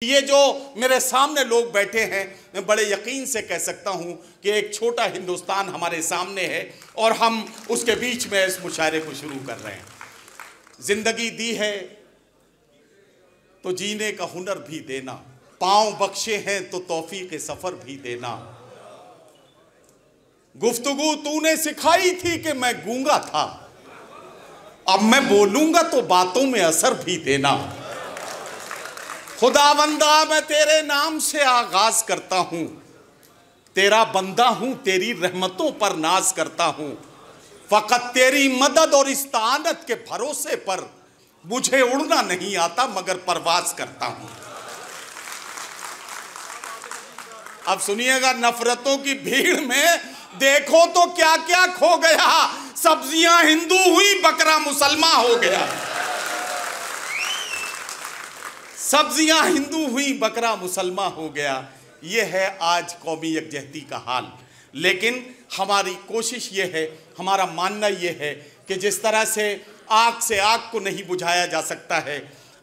ये जो मेरे सामने लोग बैठे हैं, मैं बड़े यकीन से कह सकता हूं कि एक छोटा हिंदुस्तान हमारे सामने है और हम उसके बीच में इस मुशायरे को शुरू कर रहे हैं। जिंदगी दी है तो जीने का हुनर भी देना, पांव बख्शे हैं तो तौफीक सफर भी देना। गुफ्तगू तूने सिखाई थी कि मैं गूंगा था, अब मैं बोलूंगा तो बातों में असर भी देना। खुदावंदा मैं तेरे नाम से आगाज करता हूं, तेरा बंदा हूं, तेरी रहमतों पर नाज करता हूं। फकत तेरी मदद और इस्तानत के भरोसे पर मुझे उड़ना नहीं आता मगर परवाज करता हूं। अब सुनिएगा, नफरतों की भीड़ में देखो तो क्या क्या खो गया। सब्जियां हिंदू हुई, बकरा मुसलमान हो गया। सब्जियां हिंदू हुई, बकरा मुसलमान हो गया। यह है आज कौमी यकजहती का हाल। लेकिन हमारी कोशिश ये है, हमारा मानना ये है कि जिस तरह से आग को नहीं बुझाया जा सकता है,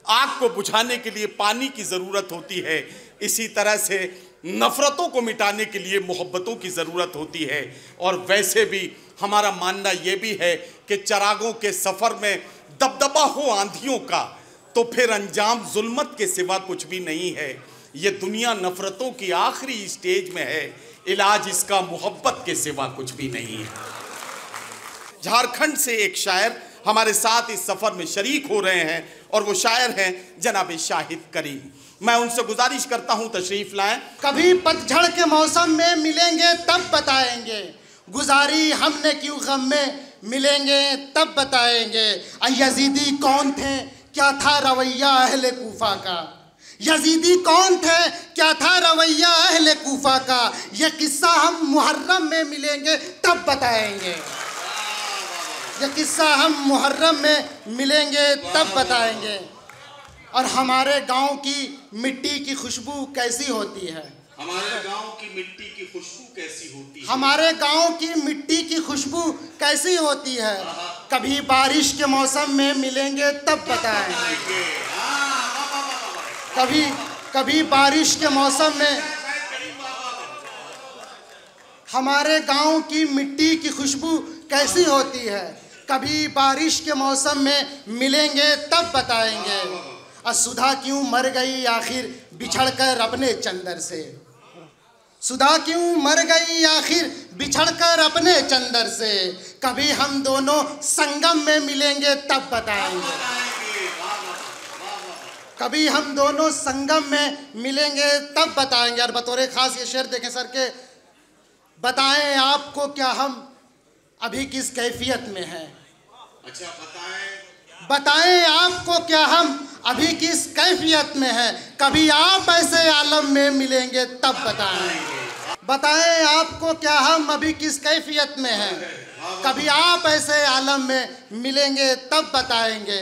आग को बुझाने के लिए पानी की ज़रूरत होती है, इसी तरह से नफ़रतों को मिटाने के लिए मोहब्बतों की ज़रूरत होती है। और वैसे भी हमारा मानना ये भी है कि चरागों के सफ़र में दबदबा हो आंधियों का तो फिर अंजाम जुल्मत के सिवा कुछ भी नहीं है। ये दुनिया नफ़रतों की आखिरी स्टेज में है, इलाज इसका मोहब्बत के सिवा कुछ भी नहीं है। झारखंड से एक शायर हमारे साथ इस सफ़र में शरीक हो रहे हैं और वो शायर हैं जनाब शाहिद करीम। मैं उनसे गुजारिश करता हूं तशरीफ लाएं। कभी पतझड़ के मौसम में मिलेंगे तब बताएंगे, गुजारी हमने क्यों गम में मिलेंगे तब बताएंगे। यजीदी कौन थे, क्या था रवैया अहले कूफा का। यजीदी कौन थे, क्या था रवैया अहले कूफा का। यह किस्सा हम मुहर्रम में मिलेंगे तब बताएंगे। यह किस्सा हम मुहर्रम में मिलेंगे तब बताएंगे। और हमारे गांव की मिट्टी की खुशबू कैसी होती है, हमारे गांव की मिट्टी की खुशबू कैसी होती है, हमारे गांव की मिट्टी की खुशबू कैसी होती है। कभी बारिश के मौसम में मिलेंगे तब बताएंगे। कभी बारिश के मौसम में हमारे गांव की मिट्टी की खुशबू कैसी होती है। कभी बारिश के मौसम में मिलेंगे तब बताएंगे। सुधा क्यों मर गई आखिर बिछड़कर अपने चंदर से। सुधा क्यों मर गई आखिर बिछड़कर अपने चंदर से। कभी हम दोनों संगम में मिलेंगे तब बताएंगे। कभी हम दोनों संगम में मिलेंगे तब बताएंगे। और बतौर खास ये शेर देखें सर के, बताएं आपको क्या हम अभी किस कैफियत में हैं। अच्छा, बताएं आपको क्या हम अभी किस कैफियत में हैं। कभी आप ऐसे आलम में मिलेंगे तब बताएंगे। बताएं आपको क्या हम अभी किस कैफियत में हैं। कभी आप ऐसे आलम में मिलेंगे तब बताएंगे।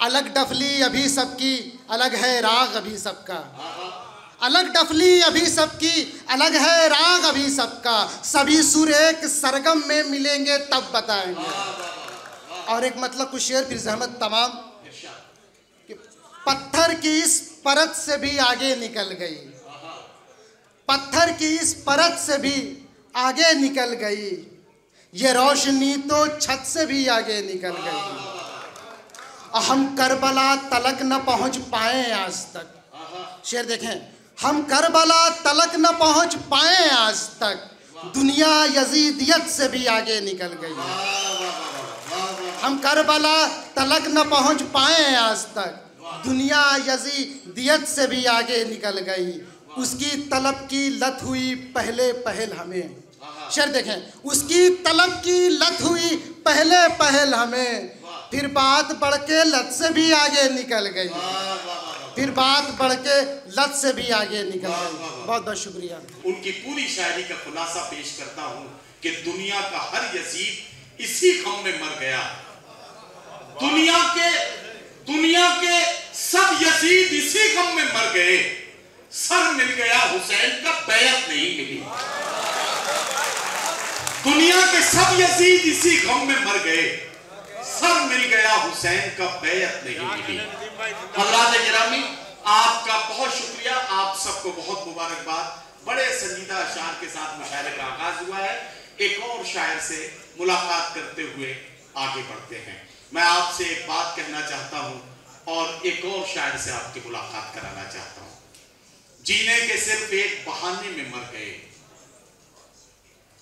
अलग डफली अभी सबकी, अलग है राग अभी सबका। अलग डफली अभी सबकी, अलग है राग अभी सबका। सभी सुर एक सरगम में मिलेंगे तब बताएंगे। और एक मतलब कुछ शेर फिर जहमत तमाम कि पत्थर की इस परत से भी आगे निकल गई। पत्थर की इस परत से भी आगे निकल गई। ये रोशनी तो छत से भी आगे निकल गई। हम करबला तलक न पहुंच पाए आज तक। शेर देखें, हम करबला तलक न पहुंच पाए आज तक। दुनिया यजीदियत से भी आगे निकल गई। हम करबला तलक न पहुंच पाए आज तक। दुनिया यजीदियत से भी आगे निकल गई। उसकी तलब की लत हुई पहले पहल हमें। शेर देखें, उसकी तलब की लत हुई पहले पहल हमें। फिर बात बढ़ के लत से भी आगे निकल गई। फिर बात बढ़ के लत से भी आगे निकल गई। बहुत बहुत शुक्रिया। उनकी पूरी शायरी का खुलासा पेश करता हूँ कि दुनिया का हर यजीद इसी गम में मर गया। दुनिया के सब यजीद इसी गम में मर गए। सर मिल गया हुसैन का, बैयत नहीं मिली। दुनिया के सब यजीद इसी गम में मर गए। सर मिल गया हुसैन का, बैयत नहीं मिली। हज़रात गिरामी, आपका बहुत शुक्रिया, आप सबको बहुत मुबारकबाद। बड़े संजीदा अशार के साथ मुशायरे का आगाज हुआ है। एक और शायर से मुलाकात करते हुए आगे बढ़ते हैं। मैं आपसे एक बात कहना चाहता हूं और एक और शायर से आपकी मुलाकात कराना चाहता हूं। जीने के सिर्फ एक बहाने में मर गए,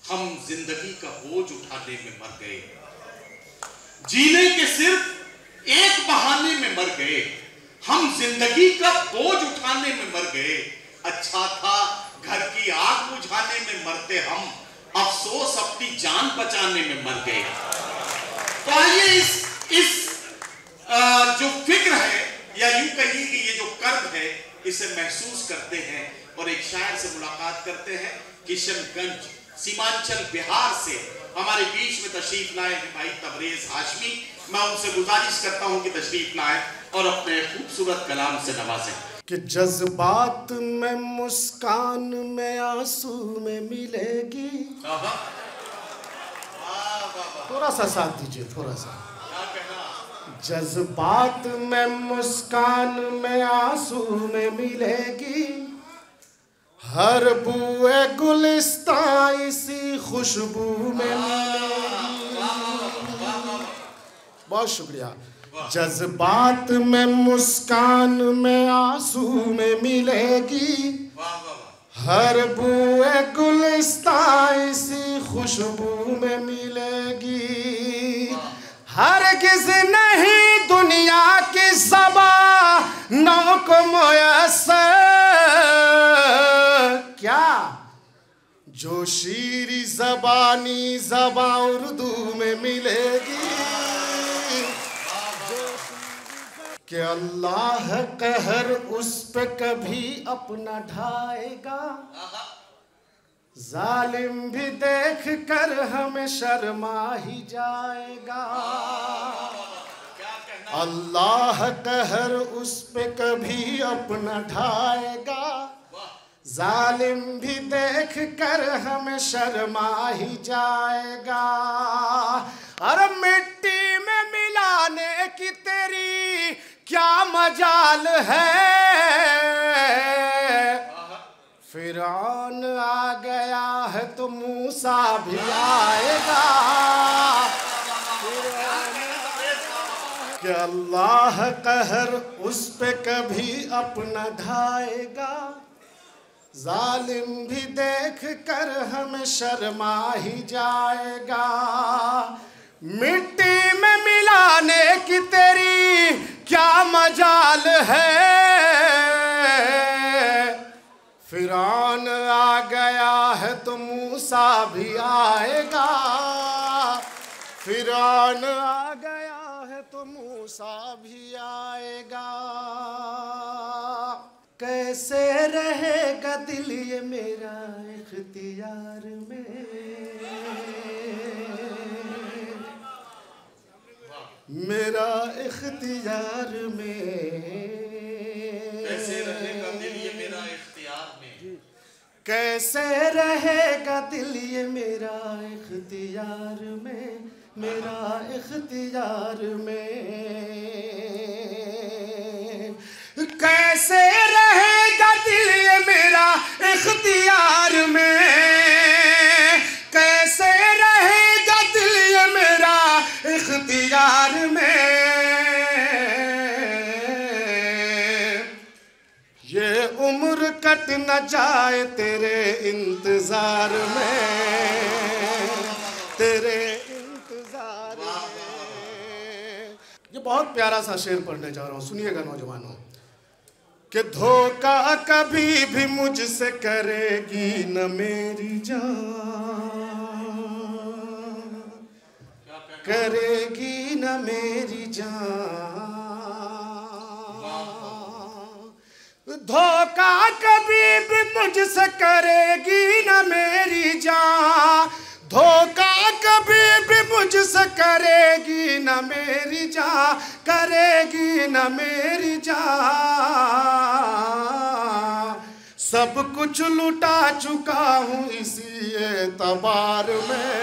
हम जिंदगी का बोझ उठाने में मर गए। जीने के सिर्फ एक बहाने में मर गए, हम जिंदगी का बोझ उठाने में मर गए। अच्छा था घर की आग बुझाने में मरते हम, अफसोस अपनी जान बचाने में मर गए। तो आइए इस जो फिक्र है या यूं कहिए कि ये जो कर्ब है इसे महसूस करते हैं और एक शायर से मुलाकात करते हैं। किशनगंज सीमांचल बिहार से हमारे बीच में तशरीफ लाए हैं भाई तबरेज हाशमी। मैं उनसे गुजारिश करता हूं कि तशरीफ लाएं और अपने खूबसूरत कलाम से नवाजें। कि जज्बात में मुस्कान में आंसू में मिलेगी। थोड़ा सा साथ दीजिए, थोड़ा सा। जज्बात में मुस्कान में आंसू में मिलेगी, हर बुए गुलिस्तां इसी खुशबू में मिलेगी। बहुत शुक्रिया। जज्बात में मुस्कान में आंसू में मिलेगी, हर बुए गुलिस्तां इसी खुशबू में मिलेगी। हरगिज़ नहीं दुनिया की ज़बानों को मुयस्सर क्या जो शीरी ज़बानी ज़बां उर्दू में मिलेगी। कि अल्लाह कहर उस पे कभी अपना ढाएगा, जालिम भी देख कर हमें शर्मा ही जाएगा। अल्लाह कहर उस पे कभी अपना ढाएगा, जालिम भी देख कर हमें शर्मा ही जाएगा। अरे मिट्टी में मिलाने की तेरी क्या मजाल है, फिरौन आ गया है तो मूसा भी आएगा। कि अल्लाह कहर उस पे कभी अपना ढाएगा, जालिम भी देख कर हमें शर्मा ही जाएगा। मिट्टी में मिलाने की तेरी क्या मजाल है, फिरौन आ गया है तो मूसा भी आएगा। फिरौन आ गया है तो मूसा भी आएगा। कैसे रहेगा दिल ये मेरा इख्तियार में, मेरा इख्तियार में। कैसे रहेगा दिल ये मेरा इख्तियार में, कैसे रहेगा दिल ये मेरा इख्तियार में, मेरा इख्तियार में। कैसे रहेगा दिल ये मेरा इख्तियार में, कैसे रहेगा दिल ये मेरा इख्तियार में। ये उम्र कट न जाए तेरे इंतजार में, तेरे इंतजार में। ये बहुत प्यारा सा शेर पढ़ने जा रहा हूँ, सुनिएगा नौजवानों। कि धोखा कभी भी मुझसे करेगी न मेरी जान, करेगी न मेरी जान। धोखा कभी भी मुझसे करेगी न मेरी जान, धोखा कभी भी मुझसे करेगी न मेरी जान, करेगी न मेरी जान। सब कुछ लुटा चुका हूँ इसी एतबार में,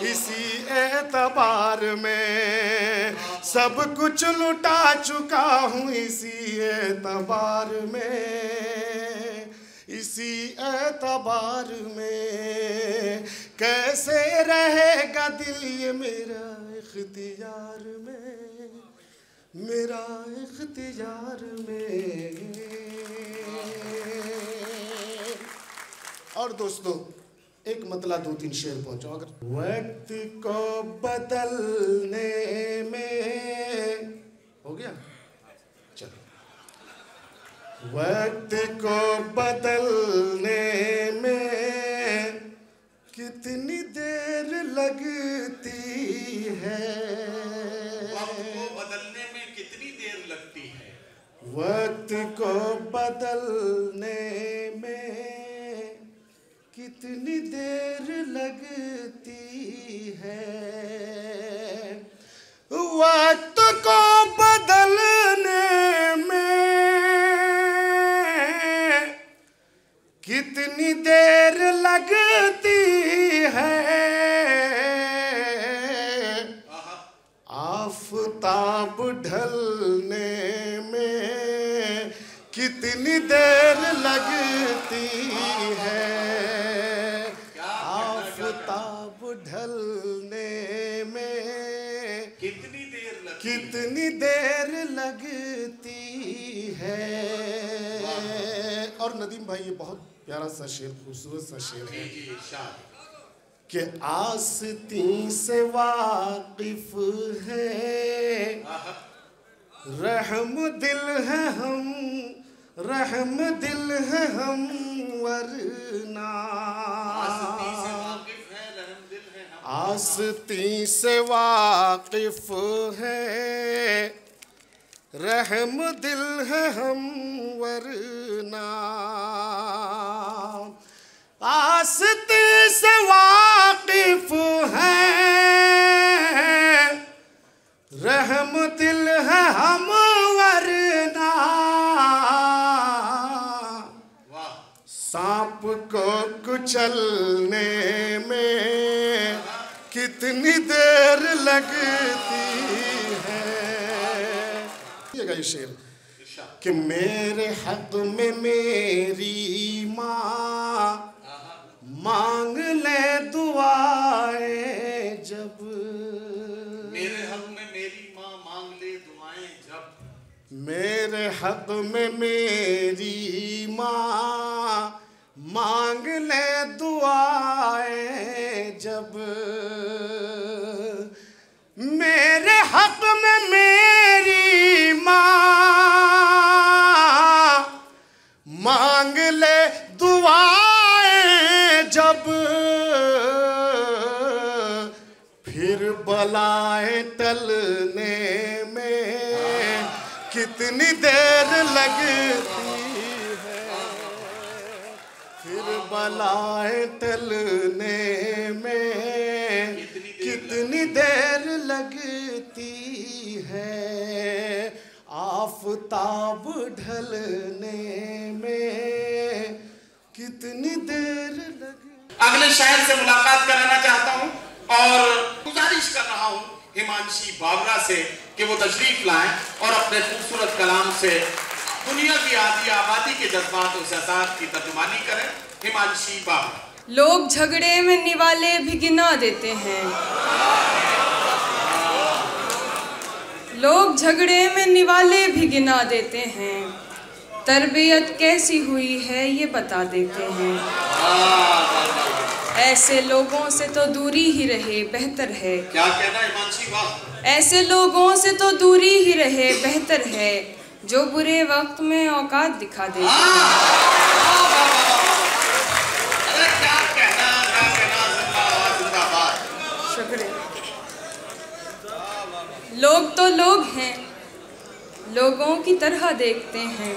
इसी एतबार में। सब कुछ लुटा चुका हूँ इसी एतबार में, इसी एतबार में। कैसे रहेगा दिल ये मेरा इख्तियार में, मेरा इख्तियार में। और दोस्तों एक मतला 2-3 शेर पहुंचो। अगर वक्त को बदलने में हो गया, चलो। वक्त को बदलने में कितनी देर लगती है, वक्त को बदलने में कितनी देर लगती है, वक्त को बदलने में कितनी देर लगती है, वक्त को बदलने में कितनी देर लगती है, आफताब ढलने में कितनी देर लगती है, आफताब ढलने में कितनी देर लगती है। और नदीम भाई ये बहुत प्यारा सा शेर, खूबसूरत सा शेर है कि आस्तीं से वाकिफ है, रहम दिल है हम, रहम दिल है हम वरना। आस्तीं से वाकिफ है, रहम दिल है हम वरना। आस्तीं से वाकिफ है, रहम दिल है हम वरना। सांप को कुचलने में कितनी देर लगती है। ये शेर कि मेरे हक में मेरी माँ मांग ले दुआएं जब, मेरे हक में मेरी माँ मांग ले दुआएं जब, मेरे हक में मेरी माँ मांग ले दुआएं जब, मेरे हक में मेरी माँ मांग ले दुआएं जब, फिर बलाएं टलने में कितनी देर लगती है, फिर बलाएं टलने में कितनी देर लगती है, आफताब ढलने में कितनी देर लगती। अगले शायर से मुलाकात कराना चाहता हूं और गुजारिश कर रहा हूं हिमांशी बावरा से कि वो तशरीफ लाएं और अपने खूबसूरत कलाम से दुनिया की आधी आबादी के जज्बात और जज़्बात की तर्जुमानी करें। हिमांशी बावरा। लोग झगड़े में निवाले भी गिना देते हैं, लोग झगड़े में निवाले भी गिना देते हैं, तरबियत कैसी हुई है ये बता देते हैं। ऐसे लोगों से तो दूरी ही रहे बेहतर है। क्या कहना हिमांशी वाह। ऐसे लोगों से तो दूरी ही रहे बेहतर है, जो बुरे वक्त में औकात दिखा देते हैं। लोग तो लोग हैं, लोगों की तरह देखते हैं,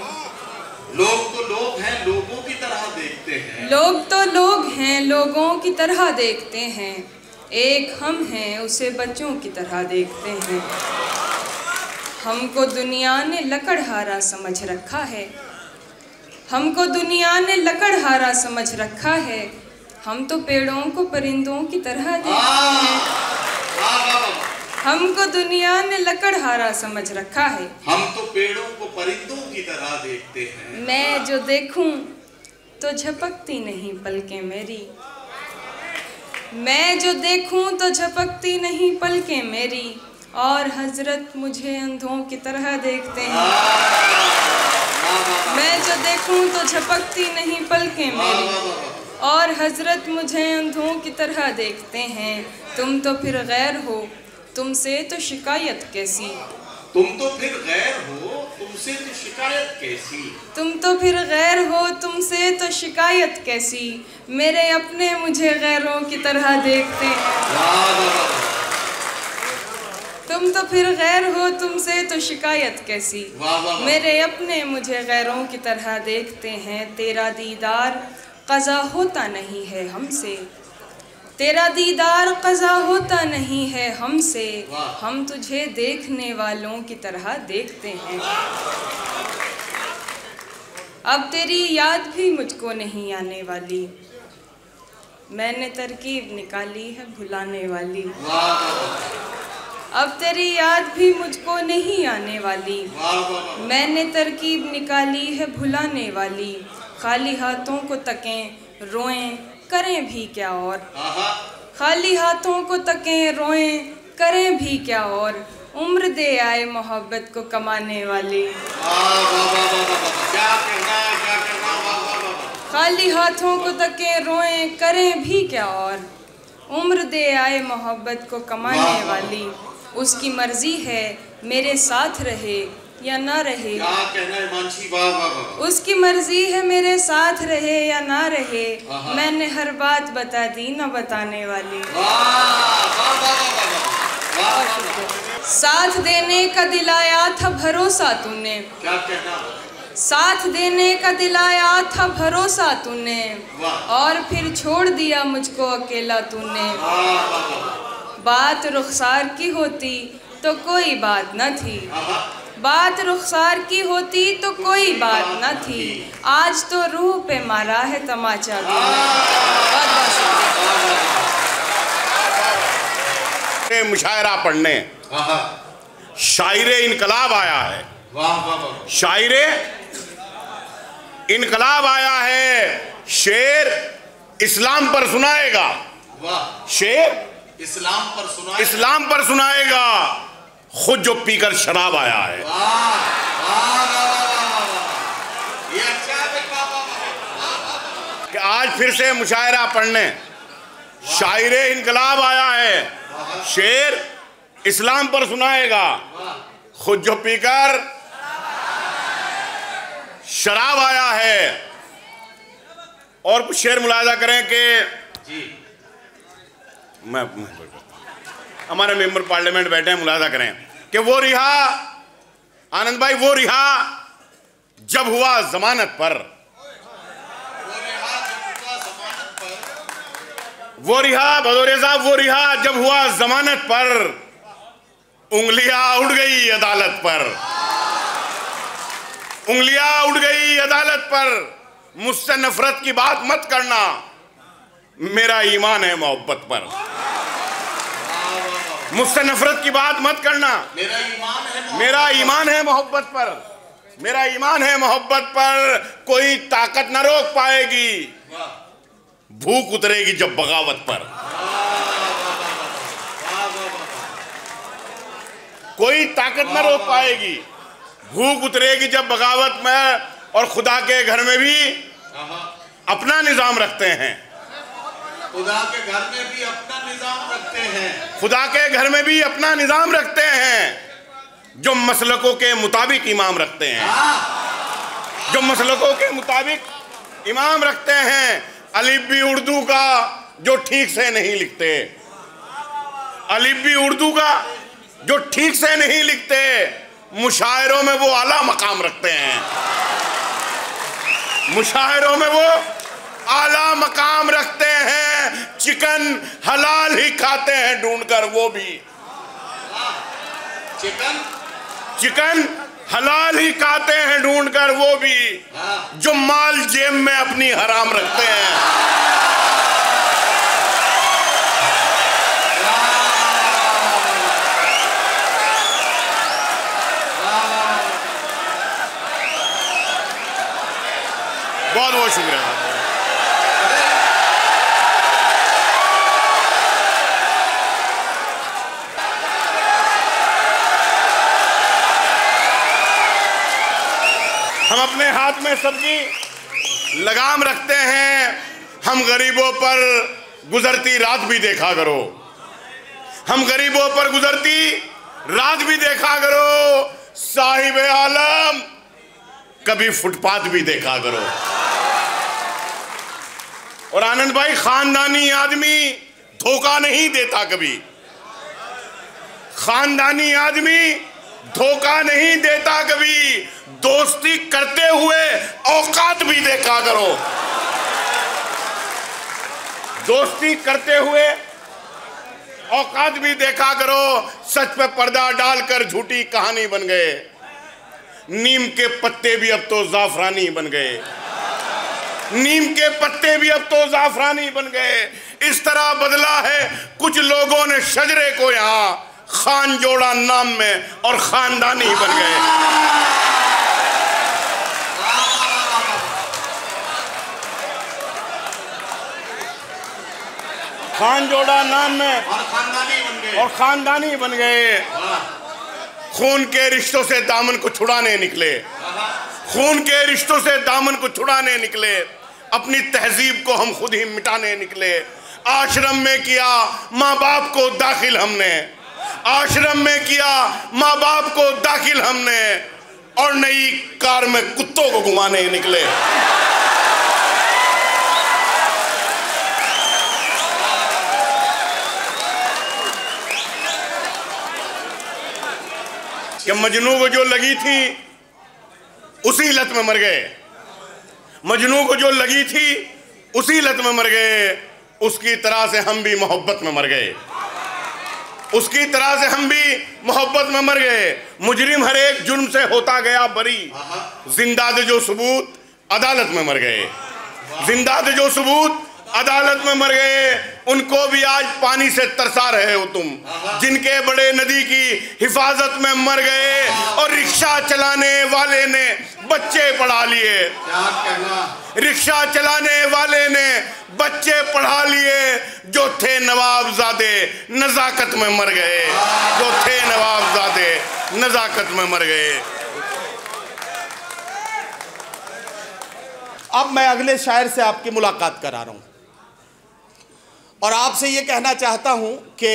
लोग तो लोग हैं, लोगों की तरह देखते हैं, लोग तो लोग हैं, लोगों की तरह देखते हैं, एक हम हैं उसे बच्चों की तरह देखते हैं। हमको दुनिया ने लकड़हारा समझ रखा है, हमको दुनिया ने लकड़हारा समझ रखा है, हम तो पेड़ों को परिंदों की तरह देखते हैं। हमको दुनिया ने लकड़हारा समझ रखा है। हम तो पेड़ों को परिंदों की तरह देखते हैं। मैं जो देखूं तो झपकती नहीं पलकें मेरी, मैं जो देखूं तो झपकती नहीं पलकें मेरी, और हजरत मुझे अंधों की तरह देखते हैं। मैं जो देखूं तो झपकती नहीं पलकें मेरी, और हजरत मुझे अंधों की तरह देखते हैं। तुम तो फिर गैर हो, तुमसे तो शिकायत कैसी। तुम तो फिर गैर हो, तुमसे तो शिकायत कैसी। तुम तो फिर गैर हो, तुमसे तो शिकायत कैसी। मेरे अपने मुझे गैरों की तरह देखते हैं। तुम तो फिर गैर हो, तुमसे तो शिकायत कैसी। मेरे अपने मुझे गैरों की तरह देखते हैं। तेरा दीदार क़ज़ा होता नहीं है हमसे, तेरा दीदार क़ज़ा होता नहीं है हमसे। हम तुझे देखने वालों की तरह देखते हैं। अब तेरी याद भी मुझको नहीं आने वाली, मैंने तरकीब निकाली है भुलाने वाली। अब तेरी याद भी मुझको नहीं आने वाली, मैंने तरकीब निकाली है भुलाने वाली। खाली हाथों को तकें रोएं करें भी क्या और, खाली हाथों को तकें रोएं करें भी क्या और। उम्र दे आए मोहब्बत को कमाने वाली। खाली हाथों को तकें रोएं करें भी क्या और, उम्र दे आए मोहब्बत को कमाने वाली। उसकी मर्जी है मेरे साथ रहे या ना रहे, क्या कहना है मानसी। वाह। उसकी मर्जी है मेरे साथ रहे या ना रहे। मैंने हर बात बता दी न बताने वाली। साथ देने का दिलाया था भरोसा तूने, क्या कहना, साथ देने का दिलाया था भरोसा तूने, और फिर छोड़ दिया मुझको अकेला तूने। बात रुखसार की होती तो कोई बात न थी, बात रुखसार की होती तो कोई बात न थी। आज तो रूह पे मारा है तमाचा तूने। मुशायरा पढ़ने शायरे इनकलाब आया है। शायरे इनकलाब आया है। शेर इस्लाम पर सुनाएगा, शेर इस्लाम पर सुनाएगा। खुद जो पीकर शराब आया है। कि आज फिर से मुशायरा पढ़ने शायरे इनकलाब आया है। शेर इस्लाम पर सुनाएगा, खुद जो पीकर शराब आया है। और कुछ शेर मुलाजा करें कि मैं हमारे मेंबर पार्लियामेंट बैठे हैं, मुलाजा करें कि वो रिहा आनंद भाई, वो रिहा जब हुआ जमानत पर, वो रिहा भदौरिया साहब, वो रिहा जब हुआ जमानत पर, उंगलियां उड़ गई अदालत पर, उंगलियां उड़ गई अदालत पर। मुझसे नफरत की बात मत करना, मेरा ईमान है मोहब्बत पर। मुझसे नफरत की बात मत करना, मेरा ईमान है मोहब्बत पर, मेरा ईमान है मोहब्बत पर। कोई ताकत न रोक पाएगी, भूख उतरेगी जब बगावत पर। कोई ताकत न रोक पाएगी, भूख उतरेगी जब बगावत में। और खुदा के घर में भी अपना निजाम रखते हैं, खुदा के घर में भी अपना निजाम रखते हैं, खुदा के घर में भी अपना निजाम रखते हैं। जो मसलकों के मुताबिक इमाम रखते हैं, जो मसलकों के मुताबिक इमाम रखते हैं। अलिफ भी उर्दू का जो ठीक से नहीं लिखते, अलिफ भी उर्दू का जो ठीक से नहीं लिखते, मुशायरों में वो आला मकाम रखते हैं, मुशायरों में वो आला मकाम रखते हैं। चिकन हलाल ही खाते हैं ढूंढकर वो भी, चिकन हलाल ही खाते हैं ढूंढकर वो भी, जो माल जेब में अपनी हराम रखते हैं। बहुत बहुत शुक्रिया। हम अपने हाथ में सबकी लगाम रखते हैं। हम गरीबों पर गुजरती रात भी देखा करो, हम गरीबों पर गुजरती रात भी देखा करो। साहिब आलम कभी फुटपाथ भी देखा करो। और आनंद भाई, खानदानी आदमी धोखा नहीं देता कभी, खानदानी आदमी धोखा नहीं देता कभी। दोस्ती करते हुए औकात भी देखा करो, दोस्ती करते हुए औकात भी देखा करो। सच पे पर्दा डालकर झूठी कहानी बन गए, नीम के पत्ते भी अब तो जाफरानी बन गए, नीम के पत्ते भी अब तो जाफरानी बन गए। इस तरह बदला है कुछ लोगों ने शजरे को, यहां खान जोड़ा नाम में और खानदानी बन गए। खान जोड़ा नाम में और खानदानी बन गए। खून के रिश्तों से दामन को छुड़ाने निकले, खून के रिश्तों से दामन को छुड़ाने निकले। अपनी तहजीब को हम खुद ही मिटाने निकले। आश्रम में किया माँ बाप को दाखिल हमने, आश्रम में किया माँ बाप को दाखिल हमने, और नई कार में कुत्तों को घुमाने निकले। कि मजनू को जो लगी थी उसी लत में मर गए, मजनू को जो लगी थी उसी लत में मर गए। उसकी तरह से हम भी मोहब्बत में मर गए, उसकी तरह से हम भी मोहब्बत में मर गए। मुजरिम हर एक जुर्म से होता गया बरी, जिंदा थे जो सबूत अदालत में मर गए, जिंदा थे जो सबूत अदालत में मर गए। उनको भी आज पानी से तरसा रहे हो तुम, जिनके बड़े नदी की हिफाजत में मर गए। और रिक्शा चलाने वाले ने बच्चे पढ़ा लिए, रिक्शा चलाने वाले ने बच्चे पढ़ा लिए। जो थे नवाबजादे नजाकत में मर गए, जो थे नवाबजादे नजाकत में मर गए। अब मैं अगले शायर से आपकी मुलाकात करा रहा हूं और आपसे ये कहना चाहता हूं कि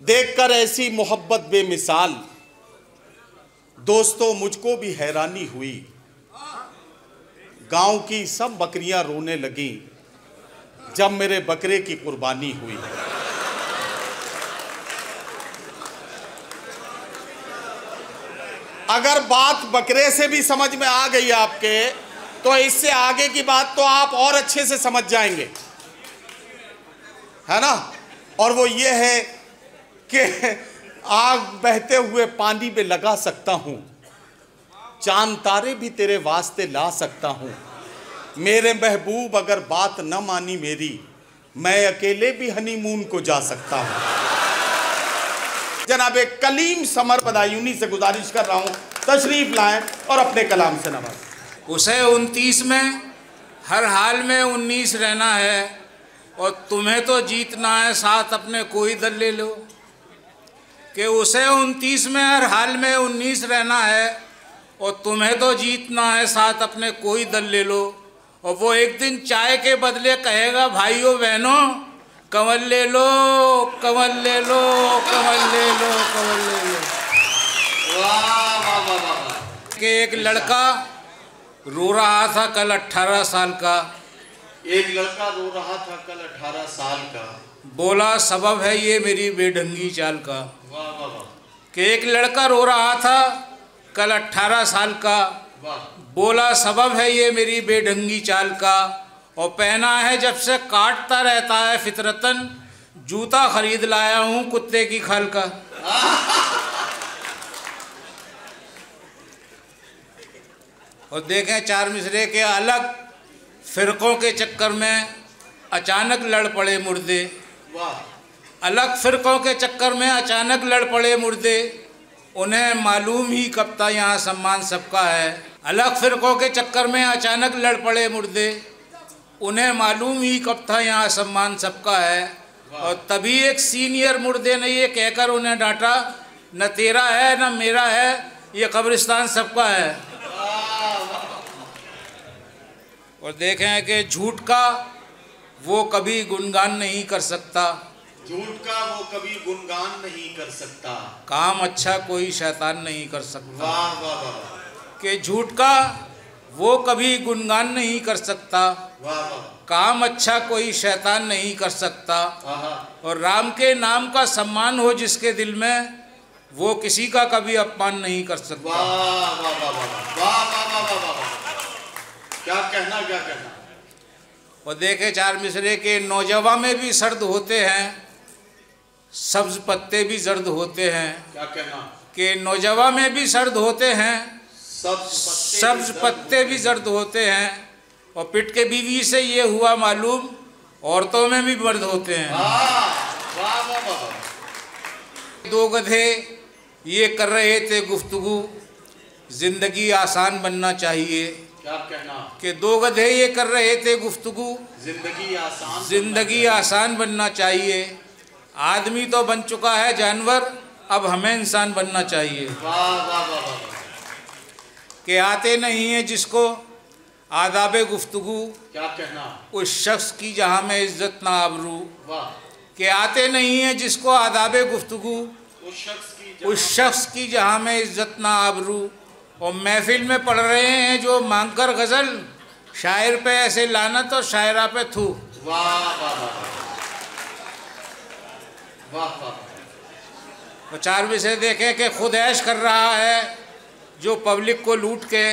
देखकर ऐसी मोहब्बत बेमिसाल दोस्तों मुझको भी हैरानी हुई। गांव की सब बकरियां रोने लगीं जब मेरे बकरे की कुर्बानी हुई। अगर बात बकरे से भी समझ में आ गई आपके, तो इससे आगे की बात तो आप और अच्छे से समझ जाएंगे, है ना। और वो ये है कि आग बहते हुए पानी में लगा सकता हूं, चांद तारे भी तेरे वास्ते ला सकता हूं। मेरे महबूब अगर बात न मानी मेरी, मैं अकेले भी हनीमून को जा सकता हूं। जनाब कलीम समर बदायूनी से गुजारिश कर रहा हूं तशरीफ लाएं और अपने कलाम से नवाजें। उसे 29 में हर हाल में 19 रहना है, और तुम्हें तो जीतना है साथ अपने कोई दल ले लो। कि उसे 29 में हर हाल में 19 रहना है, और तुम्हें तो जीतना है साथ अपने कोई दल ले लो। और वो एक दिन चाय के बदले कहेगा भाइयों बहनों कंवल ले लो, कंवल ले लो, कंवल ले लो, कंवल ले लो। कि एक लड़का रो रहा था कल 18 साल का, एक लड़का रो रहा था कल 18 साल का, बोला सबब है ये मेरी बेढंगी चाल का। वाह वाह वाह। कि एक लड़का रो रहा था कल 18 साल का, बोला सबब है ये मेरी बेढंगी चाल का। और पहना है जब से काटता रहता है फितरतन, जूता खरीद लाया हूँ कुत्ते की खाल का। और देखें चार मिसरे के अलग फिरकों के चक्कर में अचानक लड़ पड़े मुर्दे, अलग फिरकों के चक्कर में अचानक लड़ पड़े मुर्दे। उन्हें मालूम ही कब था यहाँ सम्मान सबका है, अलग फिरकों के चक्कर में अचानक लड़ पड़े मुर्दे, उन्हें मालूम ही कब था यहाँ सम्मान सबका है। और तभी एक सीनियर मुर्दे ने ये कहकर उन्हें डांटा, न तेरा है न मेरा है, ये कब्रिस्तान सबका है। और देखें कि झूठ का वो कभी गुणगान नहीं कर सकता, झूठ का वो कभी गुणगान नहीं कर सकता, काम अच्छा कोई शैतान नहीं कर सकता। वाह वाह वाह, कि झूठ का वो कभी गुणगान नहीं कर सकता, वाह वाह, काम अच्छा कोई शैतान नहीं कर सकता। आहा, और राम के नाम का सम्मान हो जिसके दिल में, वो किसी का कभी अपमान नहीं कर सकता। वाह वाह वाह वाह वाह वाह वाह वाह, क्या कहना क्या कहना। और देखे चार मिसरे के नौजवा में भी सर्द होते हैं, सब्ज पत्ते भी जर्द होते हैं। क्या कहना, कि नौजवा में भी सर्द होते हैं, सब्ज पत्ते भी जर्द होते हैं। और पिट के बीवी से ये हुआ मालूम, औरतों में भी मर्द होते हैं। वाह वाह वाह। दो गधे ये कर रहे थे गुफ्तगू, जिंदगी आसान बनना चाहिए। क्या कहना, कि दो गधे ये कर रहे थे गुफ्तगू, जिंदगी आसान बनना चाहिए। आदमी तो बन चुका है जानवर, अब हमें इंसान बनना चाहिए। वाह वाह वाह वाह। कि आते नहीं है जिसको आदाबे गुफ्तगू, क्या कहना, उस शख्स की जहाँ में इज्जत ना आबरू। वाह, कि आते नहीं है जिसको आदाबे गुफ्तगू, उस शख्स की जहाँ में इज्जत ना आबरू। और महफिल में पढ़ रहे हैं जो मांगकर गज़ल, शायर पे ऐसे लानत और शायरा पे थू। वाह वाह वाह वाह वाह। तो चार विषय देखें कि खुद ऐश कर रहा है जो पब्लिक को लूट के,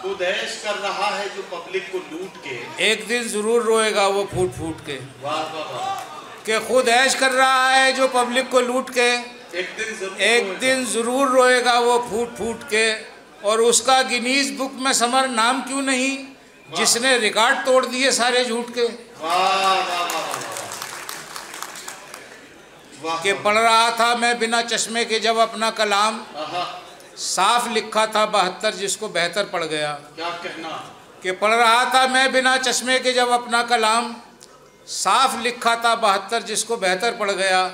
खुद ऐश कर रहा है जो पब्लिक को लूट के, एक दिन ज़रूर रोएगा वो फूट फूट के। वाह वाह वाह। कि खुद ऐश कर रहा है जो पब्लिक को लूट के, एक दिन ज़रूर रोएगा वो फूट फूट के। और उसका गिनीज बुक में समर नाम क्यों नहीं, जिसने रिकॉर्ड तोड़ दिए सारे झूठ के। वाह वाह वाह वाह। कि पढ़ रहा था मैं बिना चश्मे के जब अपना कलाम, साफ लिखा था 72 जिसको बेहतर पड़ गया। क्या कहना, कि पढ़ रहा था मैं बिना चश्मे के जब अपना कलाम, साफ लिखा था 72 जिसको बेहतर पड़ गया।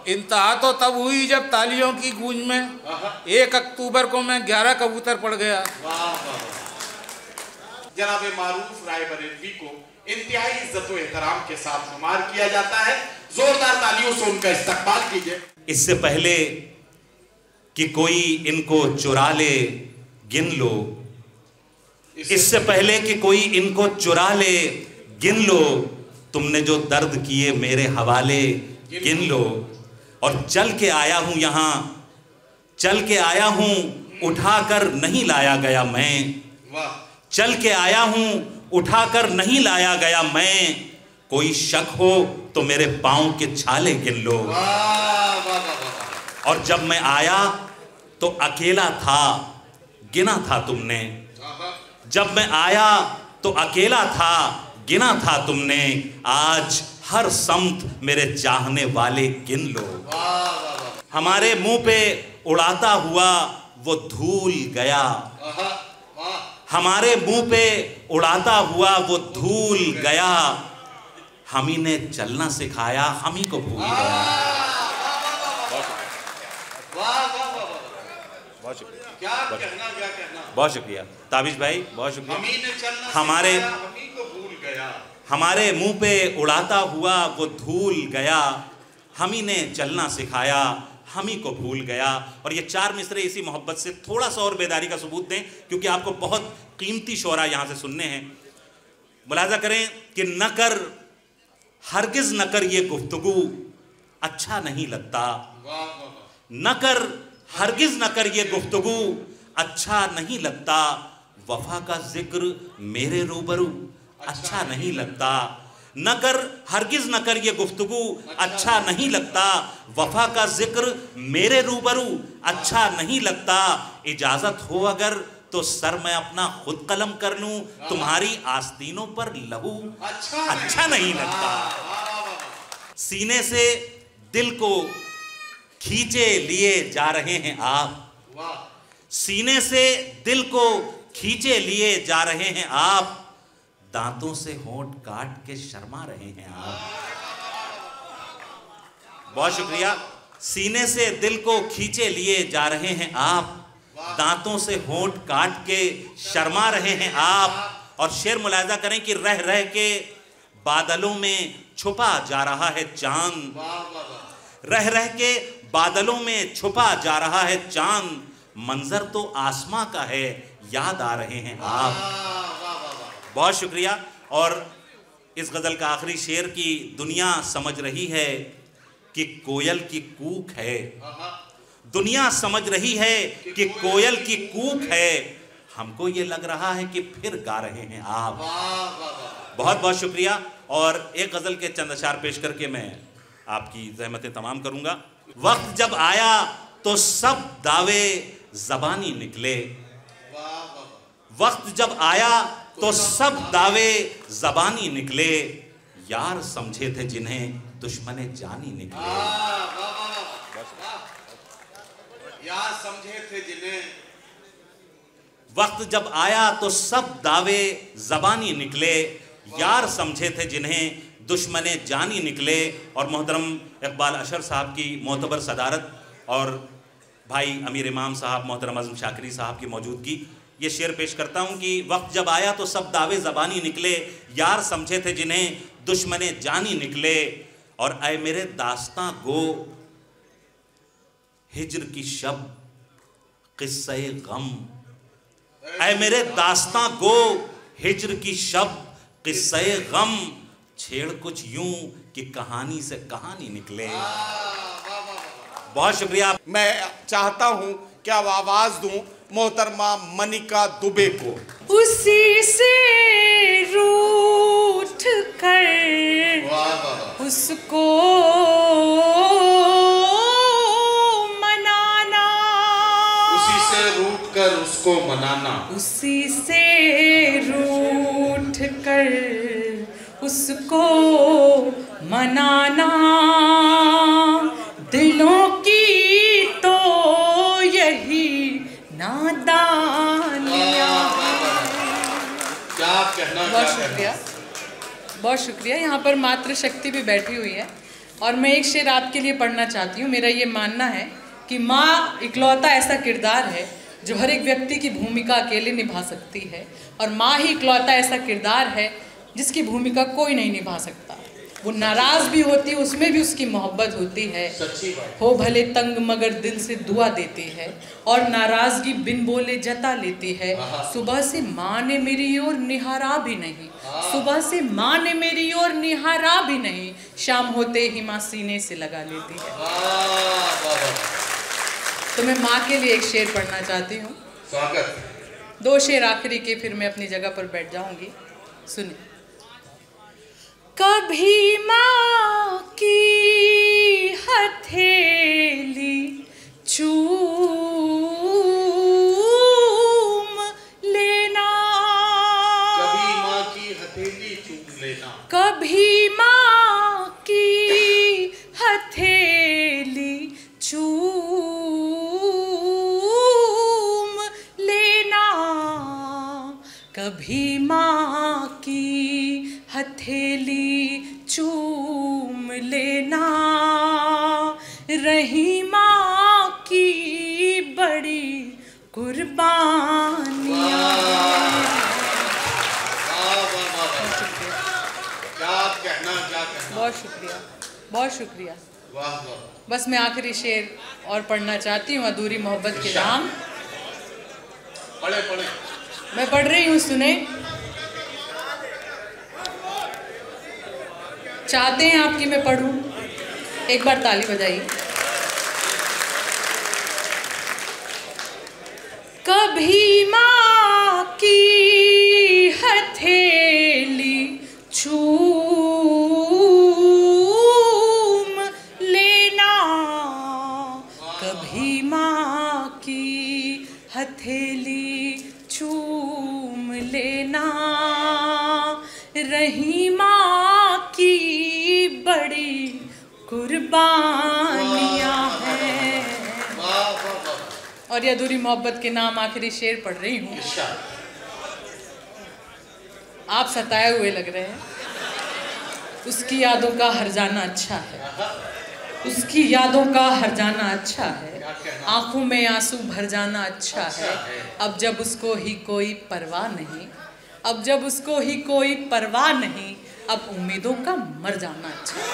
इंतहा तो तब हुई जब तालियों की गूंज में 1 अक्टूबर को मैं 11 कबूतर पड़ गया। जनाब मारूफ रायबरेलवी को इंतहाई इज्जत व एहतराम के साथ शुमार किया जाता है। जोरदार तालियों से उनका इस्तकबाल कीजिए। इससे पहले कि कोई इनको चुरा ले गिन लो, इससे पहले कि कोई इनको चुरा ले गिन लो, तुमने जो दर्द किए मेरे हवाले गिन लो। और चल के आया हूं यहां, चल के आया हूं, उठाकर नहीं लाया गया मैं। चल के आया हूं, उठाकर नहीं लाया गया मैं। कोई शक हो तो मेरे पांव के छाले गिन लो। और जब मैं आया तो अकेला था, गिना था तुमने। जब मैं आया तो अकेला था, गिना था तुमने। आज हर समत मेरे चाहने वाले गिन लो। हमारे मुंह पे उड़ाता हुआ वो धूल गया, हमारे मुंह पे उड़ाता हुआ वो धूल गया। हम ही ने चलना सिखाया, हम ही को भूल गया। क्या कहना, क्या कहना। बहुत शुक्रिया ताबिश भाई, बहुत शुक्रिया। हम ही ने चलना हमारे सिखाया, हम ही को भूल गया। हमारे मुंह पे उड़ाता हुआ वो धूल गया, हम ही ने चलना सिखाया, हम ही को भूल गया। और ये 4 मिसरे इसी मोहब्बत से थोड़ा सा और बेदारी का सबूत दें, क्योंकि आपको बहुत कीमती शोरा यहाँ से सुनने हैं। मुलाजा करें कि न कर, हरगिज न कर ये गुफ्तगू, अच्छा नहीं लगता। न कर, हरगिज न कर ये गुफ्तगू, अच्छा नहीं लगता। वफा का जिक्र मेरे रूबरू, अच्छा नहीं लगता। न कर, हरगिज न कर ये गुफ्तगू, अच्छा नहीं लगता। वफा का जिक्र मेरे रूबरू, अच्छा नहीं लगता। इजाजत हो अगर तो सर मैं अपना खुद कलम कर लूं, तुम्हारी आस्तीनों पर लहू अच्छा नहीं लगता। सीने से दिल को खींचे लिए जा रहे हैं आप, सीने से दिल को खींचे लिए जा रहे हैं आप, दांतों से होंठ काट के शर्मा रहे हैं आप। बहुत शुक्रिया। सीने से दिल को खींचे लिए जा रहे हैं आप, दांतों से होंठ काट के शर्मा रहे हैं आप। और शेर मुलाहिजा करें कि रह रह के बादलों में छुपा जा रहा है चांद, रह रह के बादलों में छुपा जा रहा है चांद, मंजर तो आसमां का है, याद आ रहे हैं आप। बहुत शुक्रिया। और इस गज़ल का आखिरी शेर की दुनिया समझ रही है कि कोयल की कूक है, दुनिया समझ रही है कि कोयल की कूक है, हमको ये लग रहा है कि फिर गा रहे हैं आप। बहुत बहुत शुक्रिया। और एक गज़ल के चंद अशार पेश करके मैं आपकी ज़हमतें तमाम करूंगा। वक्त जब आया तो सब दावे ज़बानी निकले, वक्त जब आया तो सब दावे ज़बानी निकले, यार समझे थे जिन्हें दुश्मने जानी निकले। यार समझे थे जिन्हें, वक्त जब आया तो सब दावे ज़बानी निकले, यार समझे थे जिन्हें दुश्मने जानी निकले। और मोहतरम इकबाल अशर साहब की मोतबर सदारत और भाई अमीर इमाम साहब मोहतरम आज़म शाकिरी साहब की मौजूदगी, ये शेर पेश करता हूँ कि वक्त जब आया तो सब दावे ज़बानी निकले, यार समझे थे जिन्हें दुश्मने जानी निकले। और ऐ मेरे दास्तां गो हिज्र की शब क़िस्से गम, ऐ मेरे दास्तां गो हिज्र की शब क़िस्से गम, छेड़ कुछ यूं कि कहानी से कहानी निकले। बहुत शुक्रिया। मैं चाहता हूं कि अब आवाज दूं मोहतरमा मनिका दुबे को। उसी से रूठ कर उसको मनाना, उसी से रूठ कर उसको मनाना, उसी से रूठ कर उसको मनाना, दिलों की तो यही नादानियाँ। क्या कहना। बहुत शुक्रिया, बहुत शुक्रिया। यहाँ पर मातृ शक्ति भी बैठी हुई है और मैं एक शेर आपके लिए पढ़ना चाहती हूँ। मेरा ये मानना है कि माँ इकलौता ऐसा किरदार है जो हर एक व्यक्ति की भूमिका अकेले निभा सकती है, और माँ ही इकलौता ऐसा किरदार है जिसकी भूमिका कोई नहीं निभा सकता। वो नाराज़ भी होती है, उसमें भी उसकी मोहब्बत होती है, हो भले तंग मगर दिल से दुआ देती है, और नाराज़गी बिन बोले जता लेती है। सुबह से माँ ने मेरी ओर निहारा भी नहीं, सुबह से माँ ने मेरी ओर निहारा भी नहीं, शाम होते ही माँ सीने से लगा लेती है। तो मैं माँ के लिए एक शेर पढ़ना चाहती हूँ। स्वागत। 2 शेर आखिरी के, फिर मैं अपनी जगह पर बैठ जाऊंगी। सुनिए। कभी माँ की हथेली चूम लेना, कभी माँ की हथेली चूम लेना, कभी माँ की हथेली चूम लेना, कभी माँ की हथेली चूम लेना, रही माँ की बड़ी कुर्बानियाँ। क्या कहना, क्या कहना। बहुत शुक्रिया, बहुत शुक्रिया। वाह वाह। बस मैं आखिरी शेर और पढ़ना चाहती हूँ, अधूरी मोहब्बत के नाम। पढ़े पढ़े। मैं पढ़ रही हूँ, सुने। चाहते हैं आप कि मैं पढ़ूं? एक बार ताली बजाइए। कभी माँ की हथेली चूम लेना, कभी माँ की हथेली चूम लेना, रही माँ की बड़ी कुर्बानियाँ हैं। और ये अधूरी मोहब्बत के नाम आखिरी शेर पढ़ रही हूँ। आप सताए हुए लग रहे हैं। उसकी यादों का हर जाना अच्छा है, उसकी यादों का हर जाना अच्छा है, आंखों में आंसू भर जाना अच्छा है। अब जब उसको ही कोई परवाह नहीं, अब जब उसको ही कोई परवाह नहीं, अब उम्मीदों का मर जाना अच्छा है।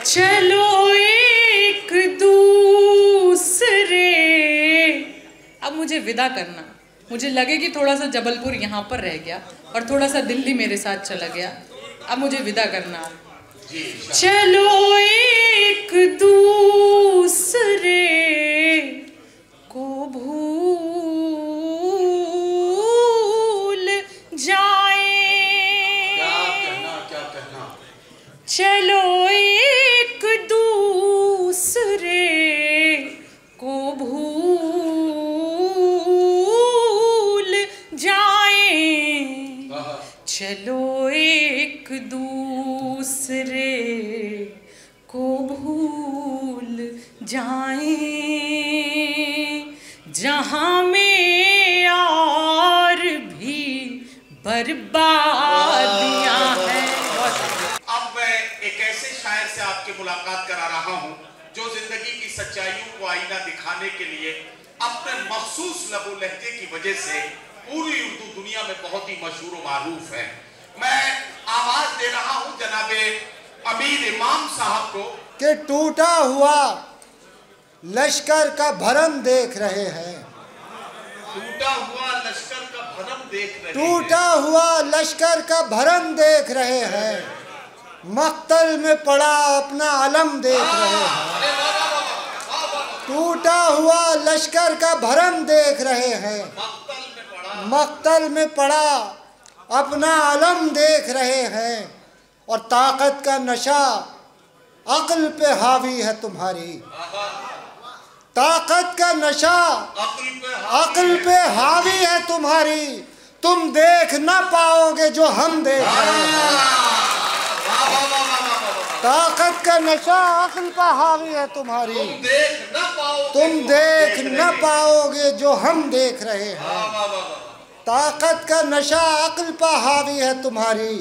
चलो एक दूसरे, अब मुझे विदा करना। मुझे लगे कि थोड़ा सा जबलपुर यहाँ पर रह गया और थोड़ा सा दिल्ली मेरे साथ चला गया। अब मुझे विदा करना। चलो एक दूसरे को भूल जाएं। क्या कहना? चलो एक दूसरे को भूल जाएं। चलो एक दूसरे को भूल जाएं, जहां में और भी बर्बादियां हैं। अब मैं एक ऐसे शायर से आपकी मुलाकात करा रहा हूं जो जिंदगी की सच्चाइयों को आईना दिखाने के लिए अपने मखसूस लबो लहजे की वजह से पूरी उर्दू दुनिया में बहुत ही मशहूर और मारूफ है। मैं आवाज दे रहा हूं जनाबे अमीर इमाम साहब को कि टूटा हुआ लश्कर का भरम देख रहे हैं। टूटा हुआ लश्कर का भरम देख रहे हैं। टूटा हुआ लश्कर का भरम देख रहे हैं। मक्तल में पड़ा अपना अलम देख रहे हैं। टूटा हुआ लश्कर का भरम देख रहे हैं। मक्तल में पड़ा अपना अलम देख रहे हैं। और ताकत का नशा अक्ल पे हावी है तुम्हारी। ताकत का नशा अक्ल पे हावी है तुम्हारी। तुम देख ना पाओगे जो हम देख रहे हैं। ताकत का नशा अक्ल पे हावी है तुम्हारी। तुम देख ना पाओगे जो हम देख रहे हैं। ताकत का नशा अक्ल पे हावी है तुम्हारी।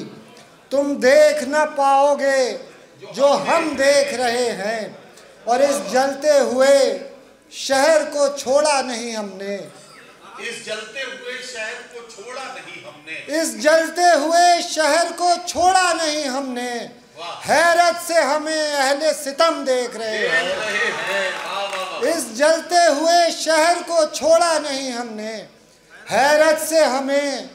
तुम देख ना पाओगे जो हम देख रहे हैं। और इस जलते हुए शहर को छोड़ा नहीं हमने। इस जलते हुए शहर को छोड़ा नहीं हमने। इस जलते हुए शहर को छोड़ा नहीं हमने। हैरत से हमें अहले सितम देख रहे हैं। इस जलते हुए शहर को छोड़ा नहीं हमने। हैरत से हमें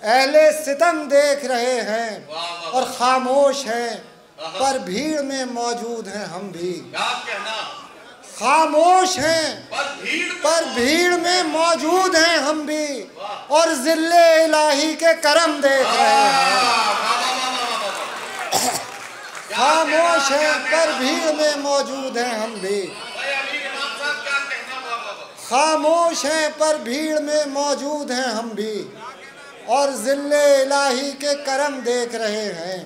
अहले सितम देख रहे हैं। और खामोश हैं पर भीड़ में मौजूद हैं हम भी। खामोश हैं पर भीड़ में मौजूद हैं हम भी। और जिल्ले इलाही के करम देख रहे हैं। खामोश हैं पर भीड़ में मौजूद हैं हम भी। खामोश हैं पर भीड़ में मौजूद हैं हम भी। और जिल्ले इलाही के करम देख रहे हैं।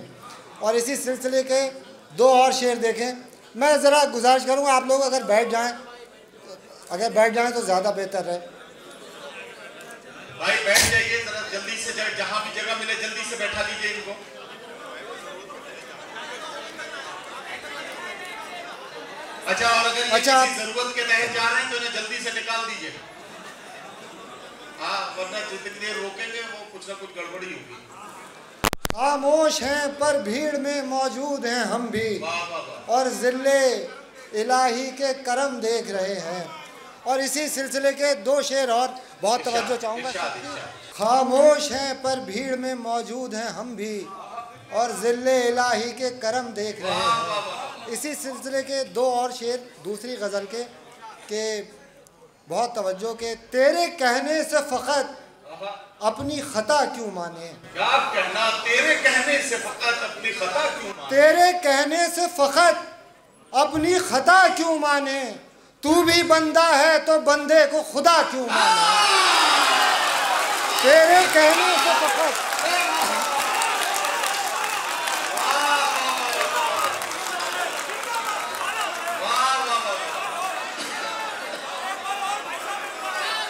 और इसी सिलसिले के दो और शेर देखें। मैं ज़रा गुजारिश करूँगा आप लोग अगर बैठ जाएं तो ज़्यादा बेहतर है। भाई बैठ जाइए जरा जल्दी से, जहाँ भी जगह मिले जल्दी से बैठा लीजिए इनको। अच्छा, और अगर ये किसी जरूरत के तहत जा रहे हैं तो इन्हें जल्दी से निकाल दीजिए। हाँ, वरना जितनी देर रोकेंगे वो कुछ ना कुछ गड़बड़ी होगी। खामोश हैं पर भीड़ में मौजूद हैं हम भी। और जिल्ले इलाही के करम देख रहे हैं। और इसी सिलसिले के दो शेर और बहुत तवज्जो चाहूँगा। खामोश हैं पर भीड़ में मौजूद हैं हम भी। और जिल्ले इलाही के करम देख रहे हैं। इसी सिलसिले के दो और शेर दूसरी गज़ल के बहुत तवज्जो के। तेरे कहने से फ़कत अपनी खता क्यों माने। क्या कहना? तेरे कहने से फ़कत अपनी खता क्यों माने। तेरे कहने से फ़कत अपनी खता क्यों माने। तू भी बंदा है तो बंदे को खुदा क्यों माने। तेरे कहने से फ़कत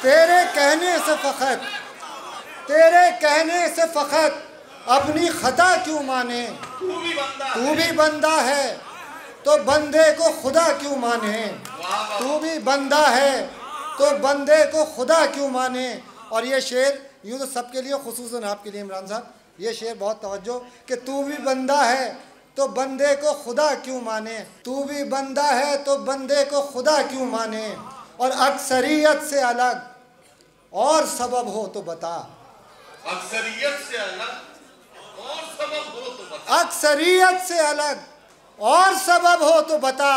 तेरे कहने से फ़कत तेरे कहने से फकत अपनी खता क्यों माने। तू भी बंदा है तो बंदे को खुदा क्यों माने। तू भी बंदा है तो बंदे को खुदा क्यों माने। और ये शेर यूँ तो सबके लिए, खुसूसन आपके लिए इमरान साहब, ये शेर बहुत तवज्जो कि तू भी बंदा है तो बंदे को खुदा क्यों माने। तू भी बंदा है तो बंदे को खुदा क्यों माने। और अक्सरियत से अलग और सबब हो तो बता। अक्सरियत से अलग और सबब हो तो बता। अक्सरियत से अलग और सबब हो तो बता।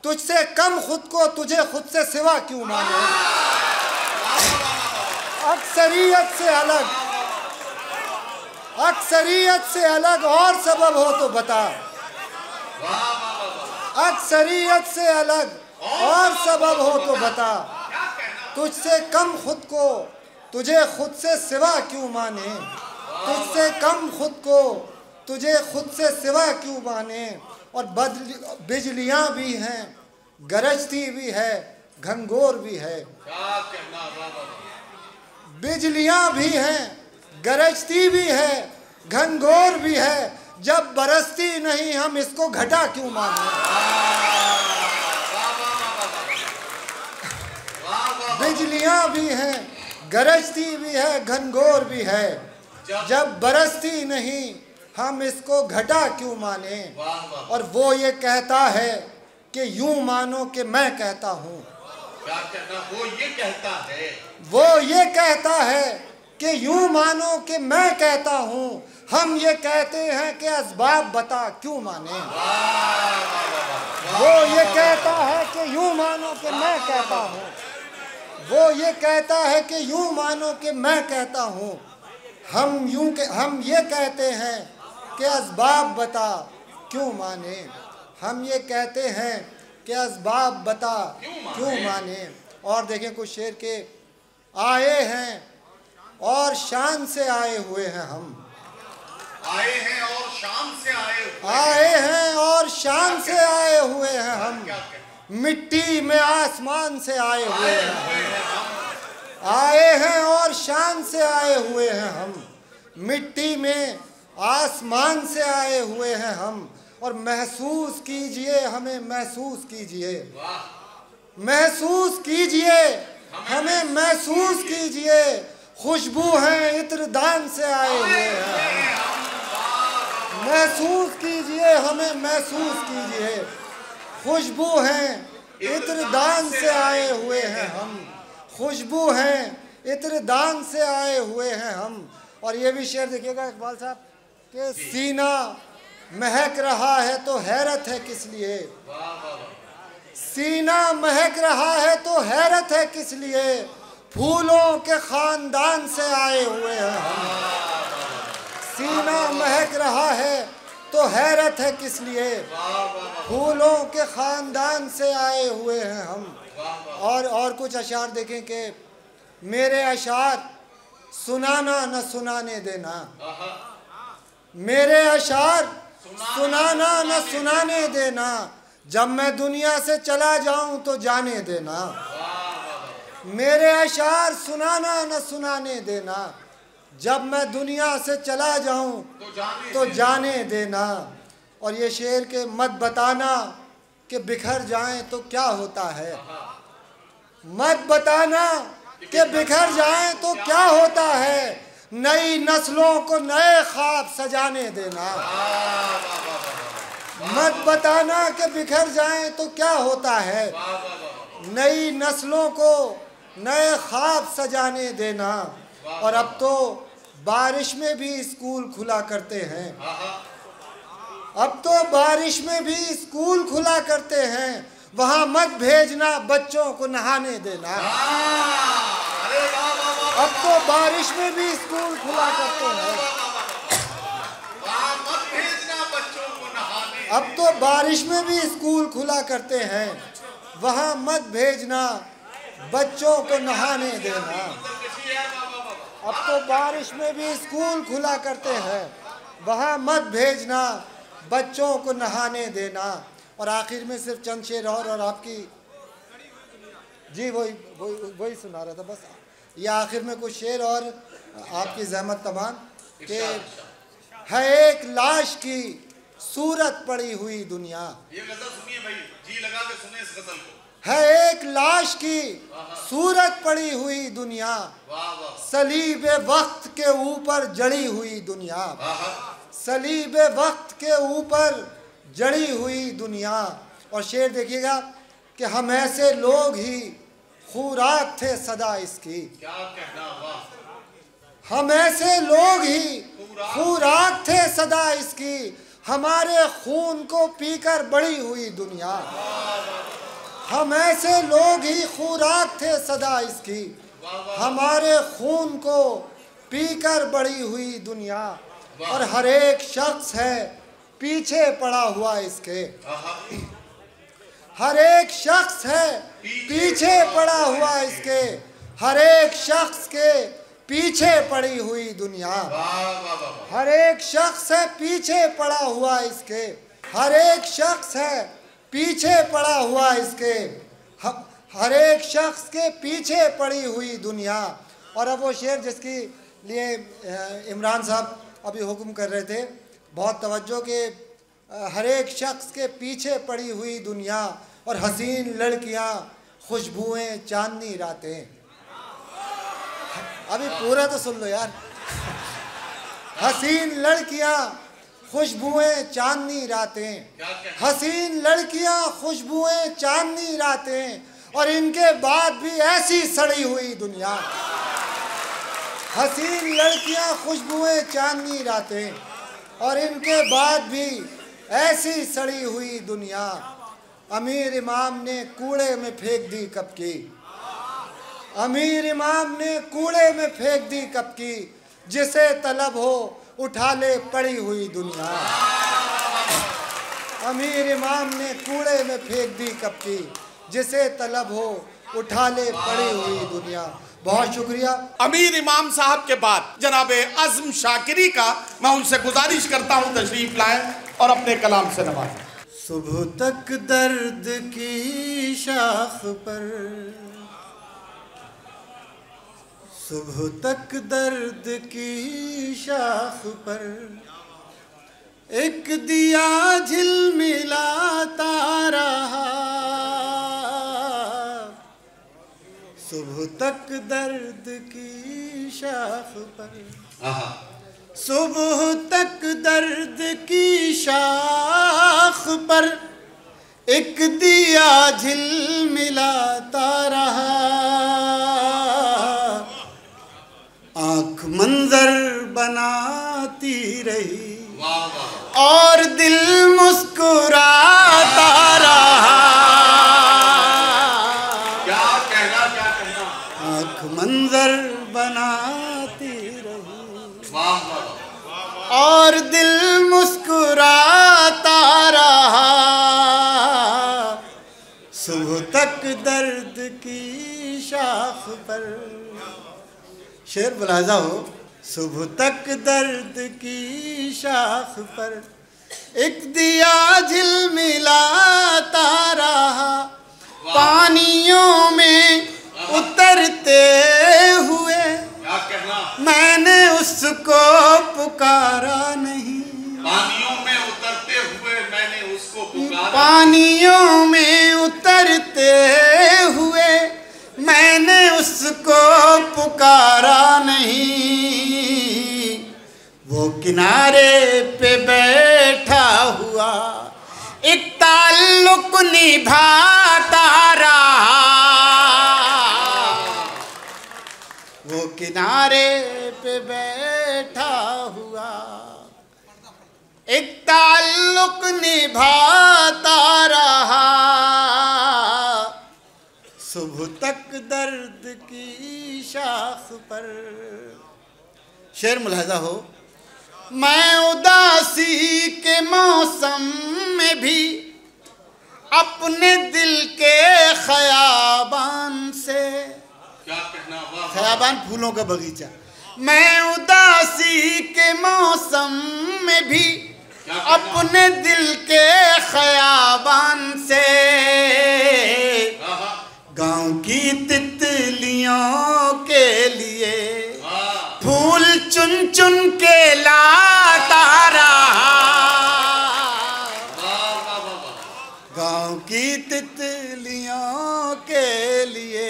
तुझसे कम खुद को तुझे खुद से सिवा क्यों माने। अक्सरियत से अलग, अक्सरियत से अलग और सबब हो तो बता। अक्सरियत से अलग और सबब हो तो बता। तुझसे कम खुद को तुझे खुद से सिवा क्यों माने। तुझसे कम खुद को तुझे खुद से सिवा क्यों माने। और बिजलियां भी हैं, गरजती भी है, घंघोर भी है। बिजलियां भी हैं, गरजती भी है, घनघोर भी है। जब बरसती नहीं हम इसको घटा क्यों माने। बिजलियां भी हैं, गरजती भी है, घनघोर भी है। जब बरसती नहीं हम इसको घटा क्यों माने। और वो ये कहता है कि यूं मानो कि मैं कहता हूँ। क्या कहना, वो ये कहता है, वो ये कहता है कि यूं मानो कि मैं कहता हूँ। हम ये कहते हैं कि असबाब बता क्यों माने। वो ये कहता है कि यूं मानो कि मैं कहता हूँ। वो ये कहता है कि यूं मानो कि मैं कहता हूँ। हम ये कहते हैं कि असबाब बता क्यों माने। हम ये कहते हैं कि असबाब बता क्यों माने। और देखें कुछ शेर के आए हैं और शान से आए हुए हैं हम। आए हैं और शान से आए हुए। आए हैं और शान से आए हुए हैं हम। मिट्टी में आसमान से आए हुए हैं हम। आए हैं और शान से आए हुए हैं हम। मिट्टी में आसमान से आए हुए हैं हम। और महसूस कीजिए हमें, महसूस कीजिए, महसूस कीजिए हमें, महसूस कीजिए। खुशबू है इत्र दान से आए हुए हैं। महसूस कीजिए हमें, महसूस कीजिए। खुशबू है इत्र दान से आए हुए हैं हम। खुशबू है इत्र दान से आए हुए हैं हम। और ये भी शेर देखिएगा इकबाल साहब कि सीना महक रहा है तो हैरत है किस लिए। सीना महक रहा है तो हैरत है किस लिए। फूलों के खानदान से आए हुए हैं हम। सीना महक रहा है तो हैरत है किस लिए। फूलों के खानदान से आए हुए हैं हम। और कुछ अशार देखें कि मेरे अशार सुनाना न सुनाने देना। मेरे अशार सुनाना न सुनाने देना। जब मैं दुनिया से चला जाऊं तो जाने देना। मेरे अशार सुनाना न सुनाने देना। जब मैं दुनिया से चला जाऊं तो जाने देना। और ये शेर के मत बताना कि बिखर जाएं तो क्या होता है। मत बताना कि बिखर जाएं तो क्या होता है। नई नस्लों को नए ख्वाब सजाने देना। मत बताना कि बिखर जाएं तो क्या होता है। नई नस्लों को नए ख्वाब सजाने देना। और अब तो बारिश में भी स्कूल खुला करते हैं। अब तो बारिश में भी स्कूल खुला करते हैं। वहाँ मत भेजना बच्चों को नहाने देना। अब तो बारिश में भी स्कूल खुला करते हैं। अब तो बारिश में भी स्कूल खुला करते हैं। वहाँ मत भेजना बच्चों को नहाने देना। अब तो बारिश में भी स्कूल खुला करते हैं। वहाँ मत भेजना बच्चों को नहाने देना। और आखिर में सिर्फ चंद शेर और आपकी जी वही सुना रहा था बस। ये आखिर में कुछ शेर और आपकी जहमत तमाम कि है एक लाश की सूरत पड़ी हुई दुनिया। ये गजल सुनिए भाई, जी लगा के सुने इस गजल को। है एक लाश की सूरत पड़ी हुई दुनिया, सलीब वक्त के ऊपर जड़ी हुई दुनिया, सलीब वक्त के ऊपर जड़ी हुई दुनिया। और शेर देखिएगा कि हम ऐसे लोग ही खुराक थे सदा इसकी, क्या कहना, वाह। हम ऐसे लोग ही खुराक थे सदा इसकी, हमारे खून को पीकर बड़ी हुई दुनिया। हम ऐसे लोग ही खुराक थे सदा इसकी, हमारे खून को पीकर बड़ी हुई दुनिया। और हर एक शख्स है पीछे पड़ा हुआ इसके, हर एक शख्स है पीछे पड़ा हुआ इसके, हर एक शख्स के पीछे पड़ी हुई दुनिया। हर एक शख्स है पीछे पड़ा हुआ इसके, हर एक शख्स है पीछे पड़ा हुआ इसके, हर एक शख्स के पीछे पड़ी हुई दुनिया। और अब वो शेर जिसके लिए इमरान साहब अभी हुक्म कर रहे थे, बहुत तवज्जो के, हर एक शख्स के पीछे पड़ी हुई दुनिया और हसीन लड़कियां, खुशबुएं, चांदनी रातें। अभी पूरा तो सुन लो यार। हसीन लड़कियां, खुशबुएं, चांदनी रातें, हसीन लड़कियां, खुशबुएं, चांदनी रातें, और इनके बाद भी ऐसी सड़ी हुई दुनिया। हसीन लड़कियां, खुशबुएं, चांदनी रातें, और इनके बाद भी ऐसी सड़ी हुई दुनिया। अमीर इमाम ने कूड़े में फेंक दी कब की, अमीर इमाम ने कूड़े में फेंक दी कब की, जिसे तलब हो उठा ले पड़ी हुई दुनिया। अमीर इमाम ने कूड़े में फेंक दी कब की, जिसे तलब हो उठा ले पड़ी हुई दुनिया। बहुत शुक्रिया। अमीर इमाम साहब के बाद जनाबे अज़्म शाकिरी का मैं उनसे गुजारिश करता हूँ तशरीफ लाएं और अपने कलाम से नवाजें। सुबह तक दर्द की शाख पर, सुबह तक दर्द की शाख पर एक दिया झिलमिलाता रहा। सुबह तक दर्द की शाख पर, सुबह तक दर्द की शाख पर एक दिया झिलमिलाता रहा। आँख मंजर बनाती रही और दिल मुस्कुराता रहा। क्या कहना, क्या कहना। आँख मंजर बनाती रही और दिल मुस्कुराता रहा। सुबह तक दर्द की शाख पर, शेर मुलाजा हो। सुबह तक दर्द की शाख पर एक दिया झिलमिलाता रहा। पानियों में उतरते हुए मैंने उसको पुकारा नहीं। पानियों में उतरते हुए मैंने उसको पुकारा, पानियों में उतरते हुए मैंने उसको पुकारा नहीं। वो किनारे पे बैठा हुआ एक ताल्लुक निभाता रहा। वो किनारे पे बैठा हुआ एक ताल्लुक निभाता रहा। सुबह तक दर्द की शाख पर, शेर मुलाजा हो। मैं उदासी के मौसम में भी अपने दिल के खयाबान से, क्या कहना, वाह। खयाबान फूलों का बगीचा। मैं उदासी के मौसम में भी अपने दिल के खयाबान से गांव की तितलियों के चुन चुन के लाता रहा, गांव की तितलियों के लिए।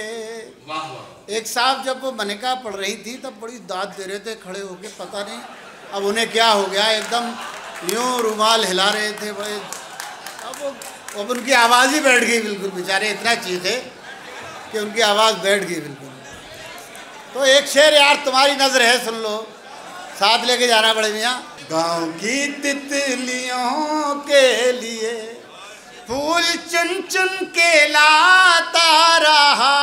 एक साहब जब वो मनिका पढ़ रही थी तब बड़ी दाद दे रहे थे खड़े होके, पता नहीं अब उन्हें क्या हो गया, एकदम यूं रुमाल हिला रहे थे बड़े। अब उनकी आवाज़ ही बैठ गई बिल्कुल, बेचारे इतना चीखे कि उनकी आवाज़ बैठ गई बिल्कुल। तो एक शेर यार तुम्हारी नजर है, सुन लो, साथ लेके जाना बड़े मियाँ। गांव की तितलियों के लिए फूल चुन चुन के लाता रहा।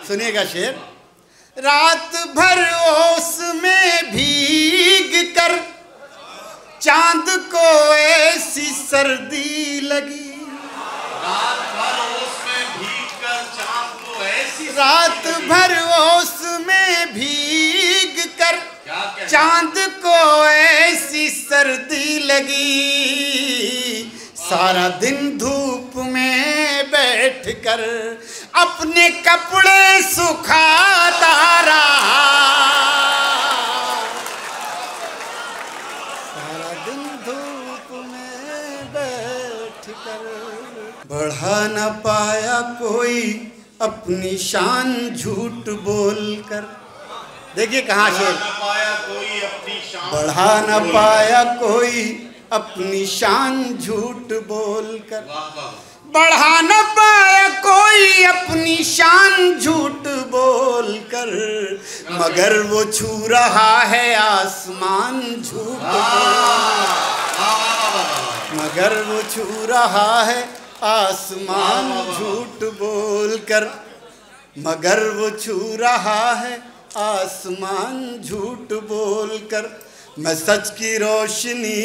सुनिएगा शेर। रात भर ओस में भीग कर चांद को ऐसी सर्दी लगी, रात भर ओस में भीग कर चांद को ऐसी, रात भर ओस में भीग कर चांद को ऐसी सर्दी लगी। सारा दिन धूप में बैठकर अपने कपड़े सुखाता रहा, सारा दिन धूप में बैठकर। बढ़ा न पाया कोई अपनी शान झूठ बोलकर। देखिए कहाँ से, बढ़ा न पाया कोई अपनी शान झूठ बोलकर, बढ़ा न पाया कोई अपनी शान झूठ बोलकर, मगर वो छू रहा है आसमान झूठ मगर वो छू रहा है आसमान झूठ बोलकर, मगर वो छू रहा है आसमान झूठ बोलकर। मैं सच की रोशनी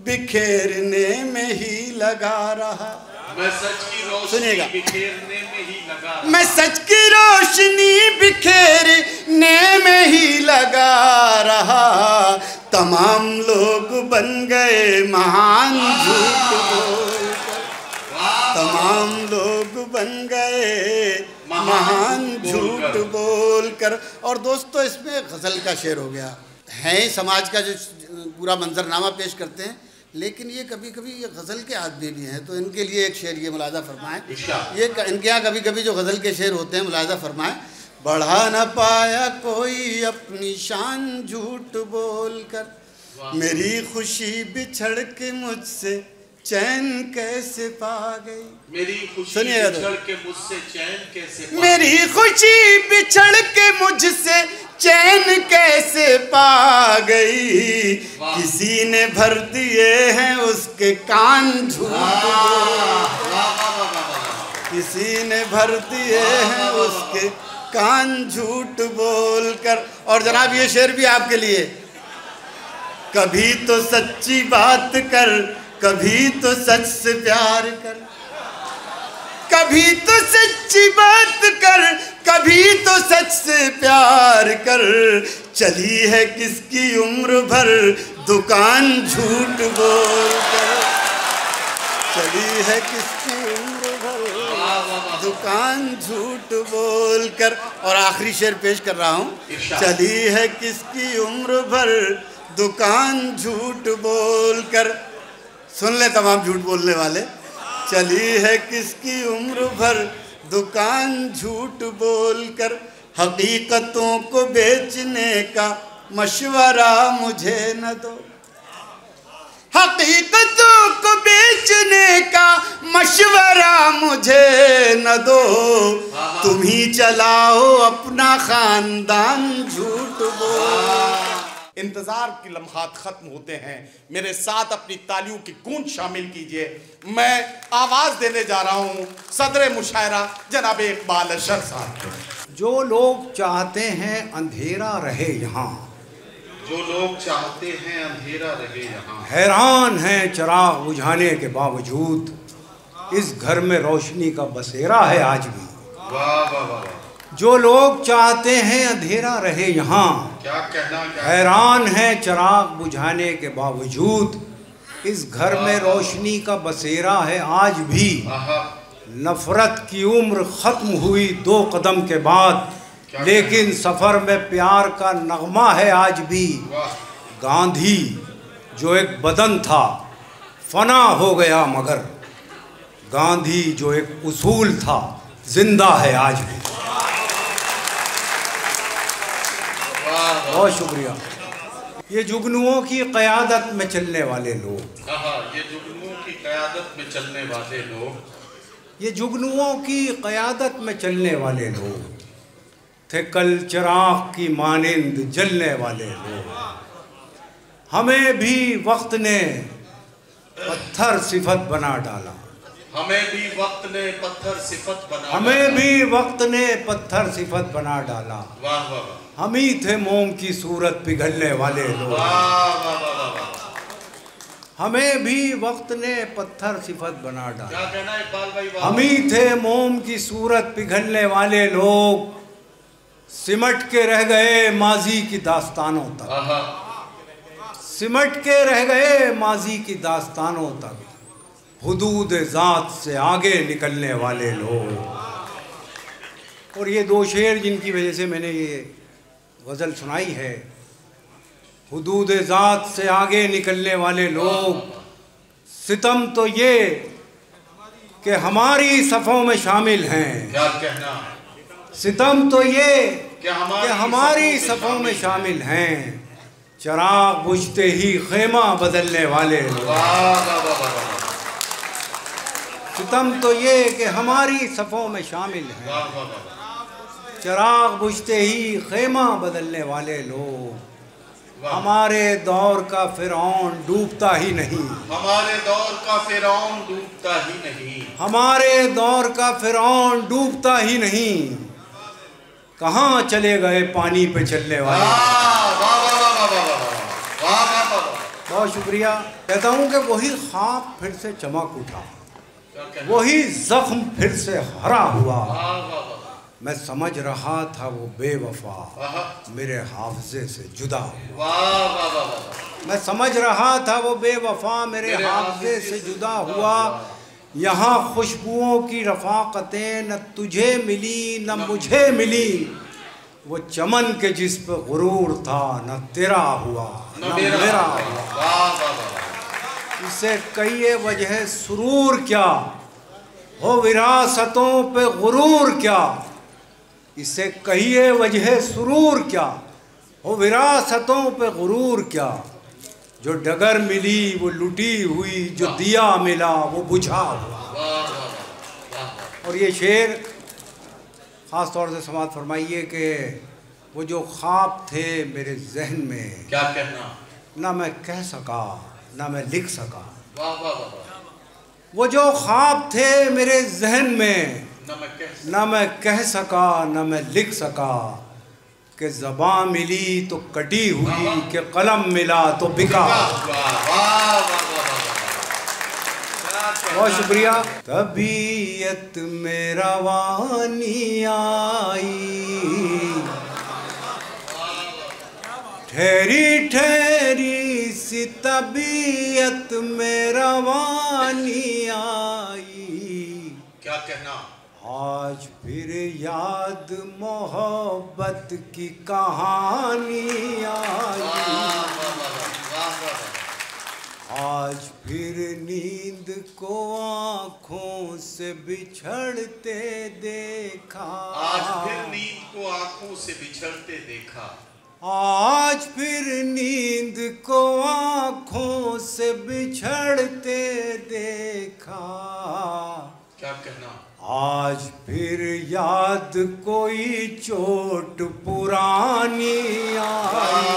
बिखेरने में ही लगा रहा, मैं सच की रोशनी बिखेरने में ही लगा, मैं सच की रोशनी बिखेरने में ही लगा रहा। तमाम लोग बन गए महान झूठ बोलकर, तमाम लोग बन गए महान झूठ बोलकर। और दोस्तों इसमें गज़ल का शेर हो गया है, समाज का जो पूरा मंजरनामा पेश करते हैं, लेकिन ये कभी कभी ये गज़ल के आदमी भी हैं, तो इनके लिए एक शेर ये मुलाज़ा फरमाएं। ये इनके यहाँ कभी कभी जो गज़ल के शेर होते हैं मुलाज़ा फरमाएं। बढ़ा न पाया कोई अपनी शान झूठ बोलकर, मेरी खुशी बिछड़ के मुझसे चैन कैसे पा गई, मेरी खुशी बिछड़ के मुझसे चैन कैसे पा, मेरी खुशी बिछड़ के मुझसे चैन कैसे पा गई। किसी ने भर दिए हैं उसके कान झूठ किसी ने भर दिए हैं उसके कान झूठ बोलकर। और जनाब ये शेर भी आपके लिए। कभी तो सच्ची बात कर, कभी तो सच से प्यार कर, कभी तो सच्ची बात कर, कभी तो सच से प्यार कर। चली है किसकी उम्र भर दुकान झूठ बोल कर, चली है किसकी उम्र भर दुकान झूठ बोल कर। और आखिरी शेर पेश कर रहा हूँ। चली है किसकी उम्र भर दुकान झूठ बोल कर। सुन ले तमाम झूठ बोलने वाले। चली है किसकी उम्र भर दुकान झूठ बोलकर। हकीकतों को बेचने का मशवरा मुझे न दो, हकीकतों को बेचने का मशवरा मुझे न दो। तुम ही चलाओ अपना खानदान झूठ बोल। इंतजार के लम्हात खत्म होते हैं, मेरे साथ अपनी तालियों की गूंज शामिल कीजिए। मैं आवाज देने जा रहा हूं सदर मुशायरा जनाब इकबाल अशर साहब को। जो लोग चाहते हैं अंधेरा रहे यहाँ, जो लोग चाहते हैं अंधेरा रहे यहाँ, हैरान हैं चिराग बुझाने के बावजूद, इस घर में रोशनी का बसेरा है आज भी। वाह वाह वाह। जो लोग चाहते हैं अंधेरा रहे यहाँ, क्या कहना, हैरान हैं चिराग बुझाने के बावजूद, इस घर में रोशनी का बसेरा है आज भी। नफरत की उम्र ख़त्म हुई 2 कदम के बाद, लेकिन सफ़र में प्यार का नगमा है आज भी। गांधी जो एक बदन था फना हो गया, मगर गांधी जो एक उसूल था जिंदा है आज भी। बहुत शुक्रिया। ये जुगनुओं की क़यादत में चलने वाले लोग, ये जुगनुओं की क़यादत में चलने वाले लोग, ये जुगनुओं की क़यादत में चलने वाले लोग थे कल चिराग की मानिंद जलने वाले लोग। हमें भी वक्त ने पत्थर सिफत बना डाला, हमें भी वक्त ने पत्थर सिफत बना, हमें भी वक्त ने पत्थर सिफत बना डाला। वाह वाह। हम ही थे मोम की सूरत पिघलने वाले लोग। हमें भी वक्त ने पत्थर सिफत बना डाला। क्या कहना है इकबाल भाई? हम ही थे मोम की सूरत पिघलने वाले लोग, सिमट के रह गए माजी की दास्तानों तक, सिमट के रह गए माजी की दास्तानों तक, हुदूद ज़ात से आगे निकलने वाले लोग। और ये दो शेर जिनकी वजह से मैंने ये गज़ल सुनाई है, हुदूद ज़ात से आगे निकलने वाले लोग, सितम तो ये कि हमारी सफ़ों में शामिल हैं। क्या कहना? सितम तो ये कि हमारी सफ़ों में शामिल हैं, चिराग बुझते ही खेमा बदलने वाले लोग। सितम तो ये कि हमारी सफ़ों में शामिल हैं, चिराग बुझते ही खेमा बदलने वाले लोग। हमारे दौर का फिरौन डूबता ही नहीं, हमारे दौर का फिरौन डूबता ही नहीं, हमारे दौर का फिरौन डूबता ही नहीं, कहाँ चले गए पानी पे चलने वाले। बहुत शुक्रिया। कहता हूँ कि वही ख्वाब फिर से चमक उठा, वही जख्म फिर से हरा हुआ। मैं समझ रहा था वो बेवफा मेरे हाफजे से जुदा हुआ। मैं समझ रहा था वो बेवफा मेरे हाफजे से जुदा हुआ। यहाँ खुशबुओं की रफ़ाक़तें न तुझे मिली न मुझे मिली, वो चमन के जिस पे गुरूर था न तेरा हुआ न मेरा हुआ। इसे कई वजह सुरूर क्या हो विरासतों पे गुरूर क्या, इसे कहिए वजह सुरूर क्या हो विरासतों पे गुरूर क्या, जो डगर मिली वो लुटी हुई, जो दिया मिला वो बुझा हुआ। और ये शेर ख़ास तौर से समाअत फरमाइए कि वो जो ख्वाब थे मेरे जहन में, क्या कहना, ना मैं कह सका ना मैं लिख सका। वो जो ख्वाब थे मेरे जहन में, ना मैं कह सका ना मैं लिख सका, कि ज़बान मिली तो कटी हुई, कि कलम मिला तो बिका। बहुत शुक्रिया। तबीयत में रवानी आई, ठहरी ठहरी सी तबीयत में रवानी आई। क्या कहना, आज फिर याद मोहब्बत की कहानी आई, आज फिर नींद को आँखों से बिछड़ते देखा, आज फिर नींद को आँखों से बिछड़ते देखा, आज फिर नींद को आँखों से बिछड़ते देखा। क्या कहना, आज फिर याद कोई चोट पुरानी आई,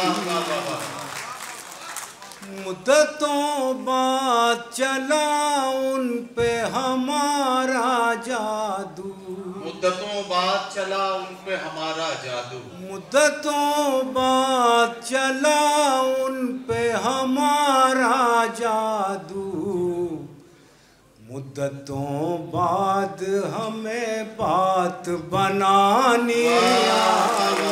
मुद्दतों बाद चला उन पे हमारा जादू, मुद्दतों बाद चला उन पे हमारा जादू, मुद्दतों बाद चला उन पे हमारा जादू, मुद्दतों बाद हमें बात बनानी आई,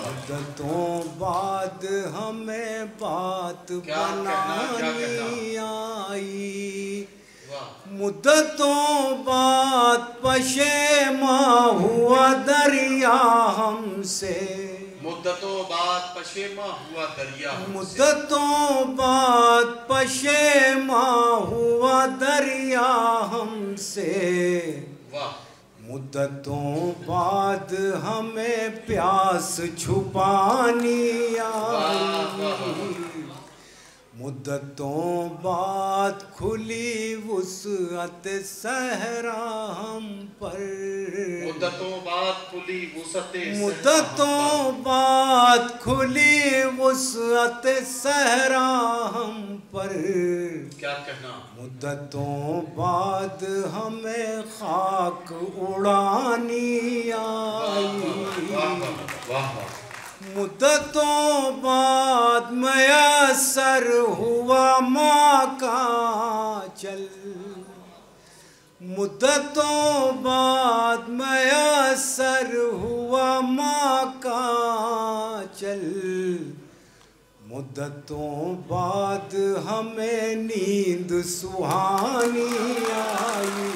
मुद्दतों बाद हमें बात बनानी आई, मुद्दतों बाद पशेमा हुआ दरिया हमसे, मुद्दतों बाद पशेमा हुआ दरिया, मुद्दतों बाद पशेमा हुआ दरिया हमसे, वाह। मुद्दतों बाद हमें प्यास छुपानी आई, मुद्दतों बाद खुली वुसअत सहरा हम पर, मुद्दतों बाद खुली वुसअत, मुद्दतों बाद खुली वुसअत सहरा हम पर, क्या कहना, मुद्दतों बाद हमें खाक उड़ानी आई, मुद्दतों बाद मयसर हुआ माँ का चल, मुद्दतों बाद मयसर हुआ माँ का चल, मुद्दतों बाद हमें नींद सुहानी आई,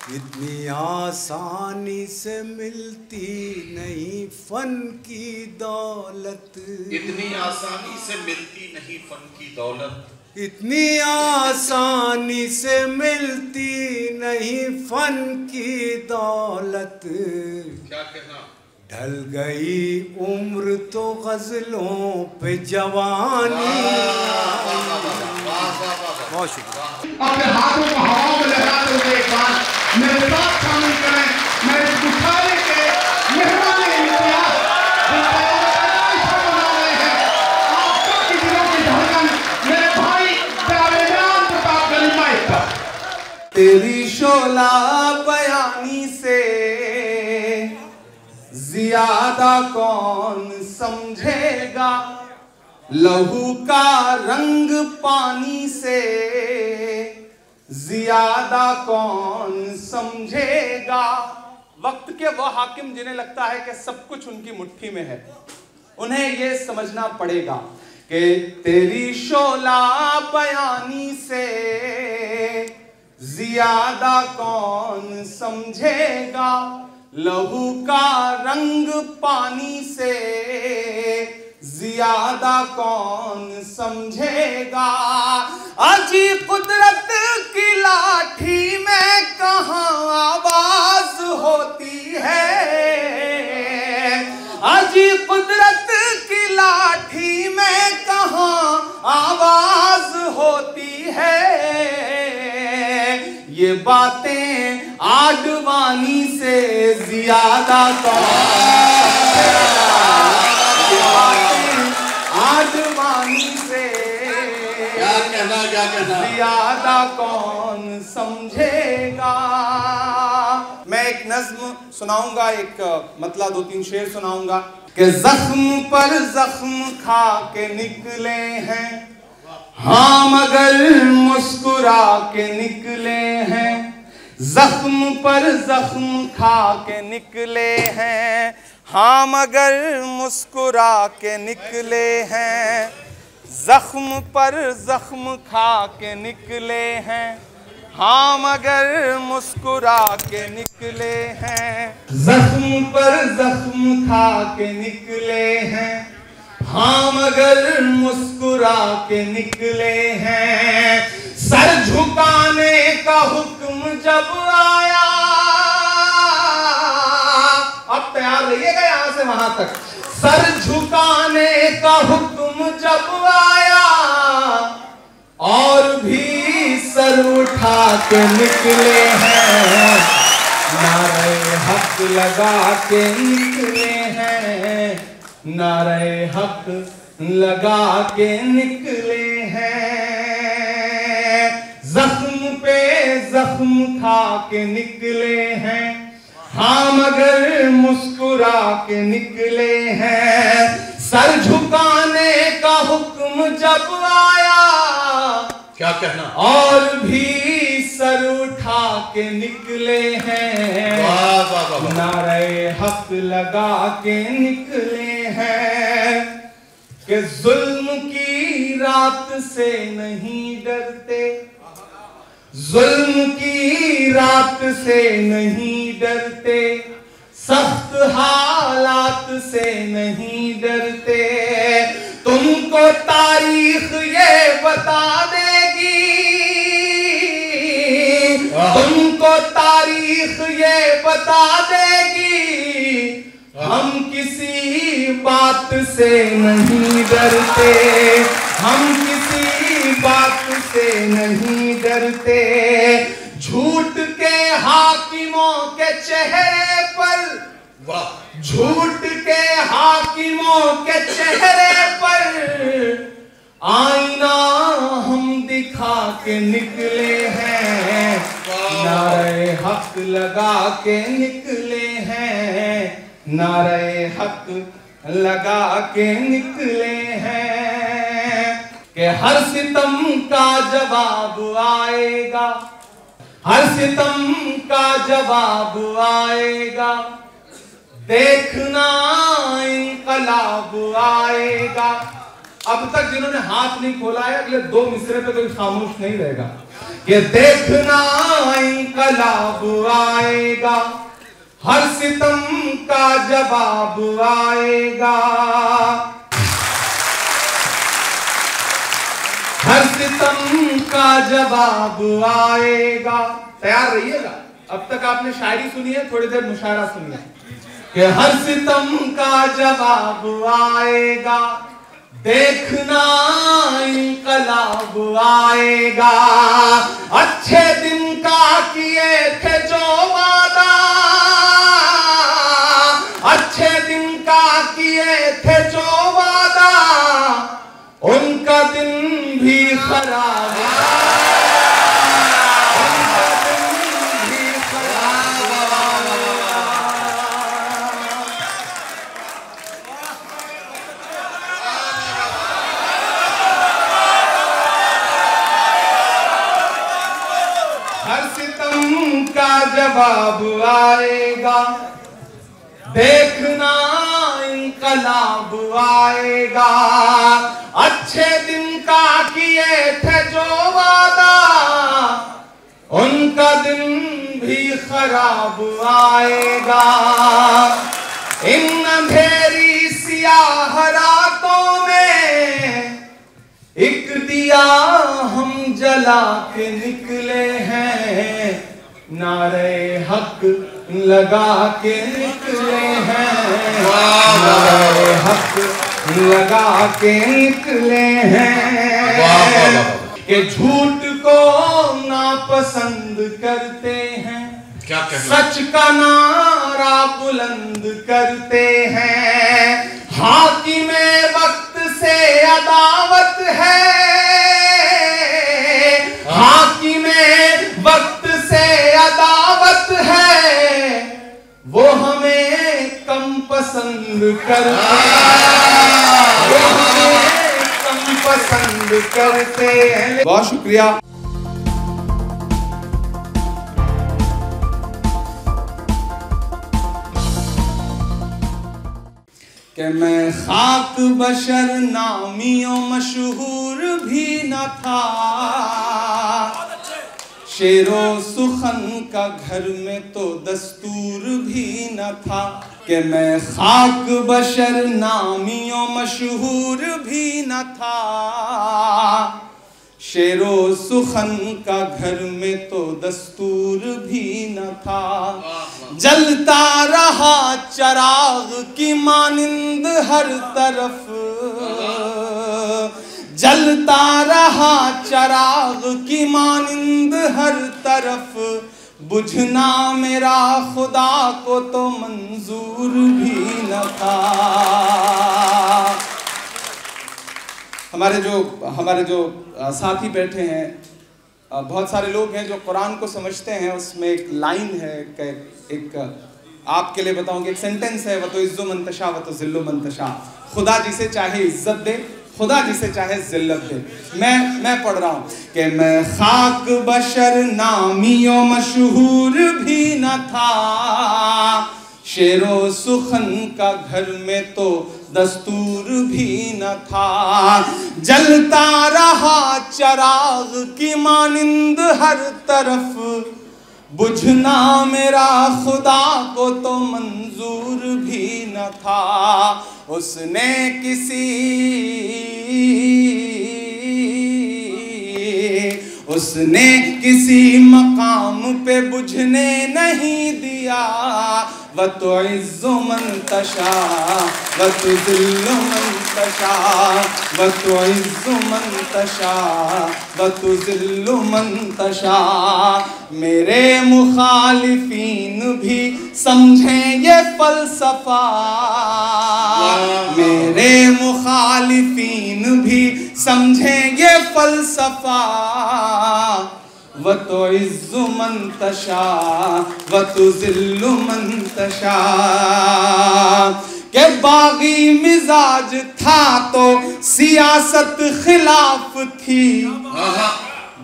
इतनी आसानी से मिलती नहीं फन की दौलत, इतनी आसानी से मिलती नहीं फन की दौलत, इतनी आसानी से मिलती नहीं फन की दौलत, क्या कहना, ढल गई उम्र तो गजलों पे जवानी। बहुत शुक्रिया। अपने हाथों को हवा में लहराते हुए एक बार मेरे साथ शामिल करें मेरे गुस्सारे के मेहमान इम्तियाज जो बना रहे हैं आप सबकी दिलों की धड़कन मेरे भाई जावेदान प्रताप गलीमा का। तेरी शोला बयानी से ज्यादा कौन समझेगा, लहू का रंग पानी से ज्यादा कौन समझेगा। वक्त के वो हाकिम जिन्हें लगता है कि सब कुछ उनकी मुट्ठी में है, उन्हें ये समझना पड़ेगा कि तेरी शोला बयानी से ज्यादा कौन समझेगा, लहू का रंग पानी से ज्यादा कौन समझेगा। अजी कुदरत की लाठी में कहाँ आवाज होती है, अजी कुदरत की लाठी में कहाँ आवाज होती है। ये बातें आडवाणी से ज्यादा आडवाणी से क्या कहना ज्यादा कौन समझेगा। मैं एक नज्म सुनाऊंगा, एक मतलब 2-3 शेर सुनाऊंगा कि जख्म पर जख्म खा के निकले हैं, हाँ मगर मुस्कुरा के निकले हैं। जख्म पर जख्म खा के निकले हैं, हाँ मगर मुस्कुरा के निकले हैं। जख्म पर जख्म खा के निकले हैं, हाँ मगर मुस्कुरा के निकले हैं। जख्म पर जख्म खा के निकले हैं, हाँ मगर मुस्कुरा के निकले हैं। सर झुकाने का हुक्म जब आया, अब तैयार रहिएगा यहां से वहां तक। सर झुकाने का हुक्म जब आया और भी सर उठा के निकले हैं। नारे हक लगा के निकले हैं, नारे हक लगा के निकले हैं। जख्म पे जख्म खा के निकले हैं, हाँ मगर मुस्कुरा के निकले हैं। सर झुकाने का हुक्म जब आया, क्या कहना, और भी सर उठा के निकले हैं। वाह वाह वाह। नारे हक लगा के निकले हैं कि जुल्म की रात से नहीं डरते, जुल्म की रात से नहीं डरते, सख्त हालात से नहीं डरते। तुमको तारीख ये बता देगी, तुमको तारीख ये बता देगी, हम किसी बात से नहीं डरते, हम किसी बात से नहीं डरते। झूठ के हाकिमों के चेहरे पर, झूठ के हाकिमों के चेहरे पर आईना हम दिखा के निकले हैं, नारे हक लगा के निकले हैं, नारे हक लगा के निकले हैं। कि हर सितम का जवाब आएगा, हर सितम का जवाब आएगा, देखना इनकलाब आएगा। अब तक जिन्होंने हाथ नहीं खोला है, अगले 2 मिसरे पे कोई खामोश नहीं रहेगा। ये देखना इनकलाब आएगा, हर सितम का जवाब आएगा, हर सितम का जवाब आएगा। तैयार रहिएगा। अब तक आपने शायरी सुनी है, थोड़ी देर मुशायरा सुनिए। कि हर सितम का जवाब आएगा, देखना इनकलाब आएगा। अच्छे दिन का किए थे जो वादा, अच्छे दिन का किए थे जो वादा, उनका दिन भी खराब, उनका दिन भी खराब। हर सितम का जवाब आएगा, देखना इनकलाब आएगा। अच्छे दिन का किए थे जो वादा, उनका दिन भी खराब आएगा। इन अंधेरी सियाह रातों में एक दिया हम जला के निकले हैं, नारे हक लगा के निकले हैं, नारे हक लगा के निकले हैं। कि झूठ को नापसंद करते हैं, क्या सच का नारा बुलंद करते हैं। हाकिमे वक्त से अदावत है, हाकिमे वक्त से अदावत है, वो हमें कम पसंद करते हैं, वो हमें कम पसंद करते हैं। बहुत शुक्रिया। कि मैं खाक बशर नामियों मशहूर भी न था, शेरो सुखन का घर में तो दस्तूर भी न था। कि मैं खाक बशर नामियों मशहूर भी न था, शेरो सुखन का घर में तो दस्तूर भी न था। जलता रहा चराग की मानिंद हर तरफ, जलता रहा चराग की मानिंद हर तरफ, बुझना मेरा खुदा को तो मंजूर भी न था। हमारे जो साथी बैठे हैं, बहुत सारे लोग हैं जो कुरान को समझते हैं। उसमें एक लाइन है, एक आपके लिए बताऊंगी, एक सेंटेंस है, वो तो इज्जो मंतशा वो तो जिल्लो मंतशा। खुदा जिसे चाहे इज्जत दे, खुदा जिसे चाहे जिल्लत दे। मैं पढ़ रहा हूँ कि मैं खाक बशर नामियों मशहूर भी न था, शेरो सुखन का घर में तो दस्तूर भी न था। जलता रहा चराग की मानिंद हर तरफ, बुझना मेरा खुदा को तो मंजूर भी न था। उसने किसी मकाम पे बुझने नहीं दिया। वतुइज़्ज़ु मन तशा वतुज़िल्लु मन तशा, वतुइज़्ज़ु मन तशा वतुज़िल्लु मन तशा। मेरे मुखालिफीन भी समझें ये फलसफा, मेरे मुखालिफीन भी समझें ये फलसफा। वतुइज़्ज़ु मन तशा वतुज़िल्लु मन तशा। के बागी मिजाज था तो सियासत खिलाफ थी,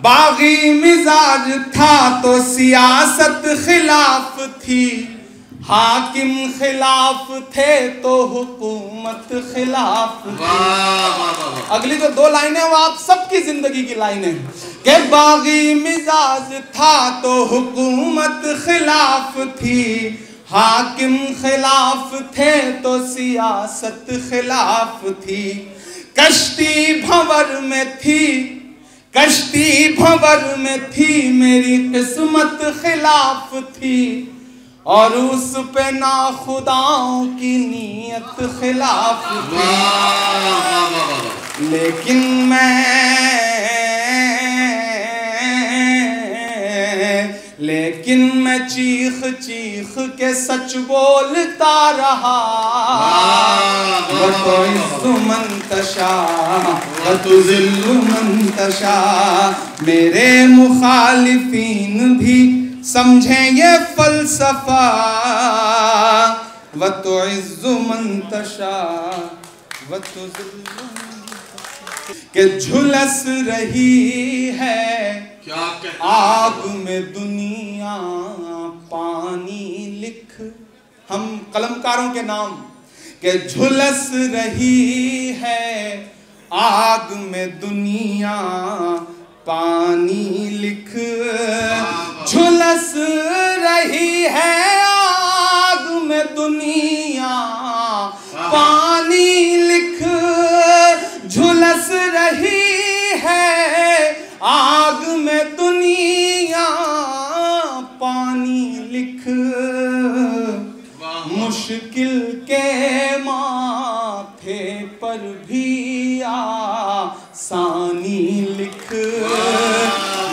बागी मिजाज था तो सियासत खिलाफ थी। हाकिम खिलाफ थे तो हुकूमत खिलाफ थी। अगली तो दो लाइनें वो आप सबकी जिंदगी की लाइनें के बागी मिजाज था तो हुकूमत खिलाफ थी। हाकिम खिलाफ थे तो सियासत खिलाफ थी। कश्ती भंवर में थी, कश्ती भंवर में थी, मेरी किस्मत खिलाफ थी। और उस पे ना खुदाओं की नीयत खिलाफ थी। लेकिन मैं चीख चीख के सच बोलता रहा। वतुइज़्ज़ु मन तशा वतुज़िल्लु मन तशा। मेरे मुखालिफीन भी समझें ये फलसफा। वतुइज़्ज़ु मन तशा वतुज़िल्लु मन तशा। के झुलस रही है क्या आग में दुनिया, पानी लिख हम कलमकारों के नाम। के झुलस रही है आग में दुनिया, पानी लिख। झुलस रही है आग में दुनिया, पानी लिख। झुलस रही है आग में दुनिया, पानी लिख। मुश्किल के माथे पर भी आसानी लिख।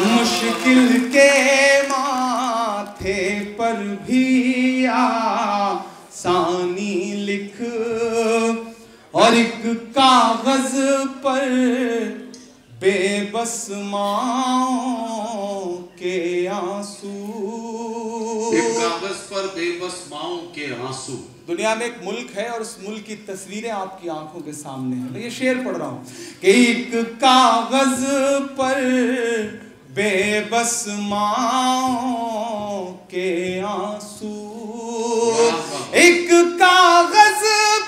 मुश्किल के माथे पर भी आसानी लिख। और एक कागज पर बेबस माँओं के आंसू, एक कागज पर बेबस माँओं के आंसू। दुनिया में एक मुल्क है और उस मुल्क की तस्वीरें आपकी आंखों के सामने है। मैं ये शेर पढ़ रहा हूँ कि एक कागज पर बेबस माँओं के आंसू, एक कागज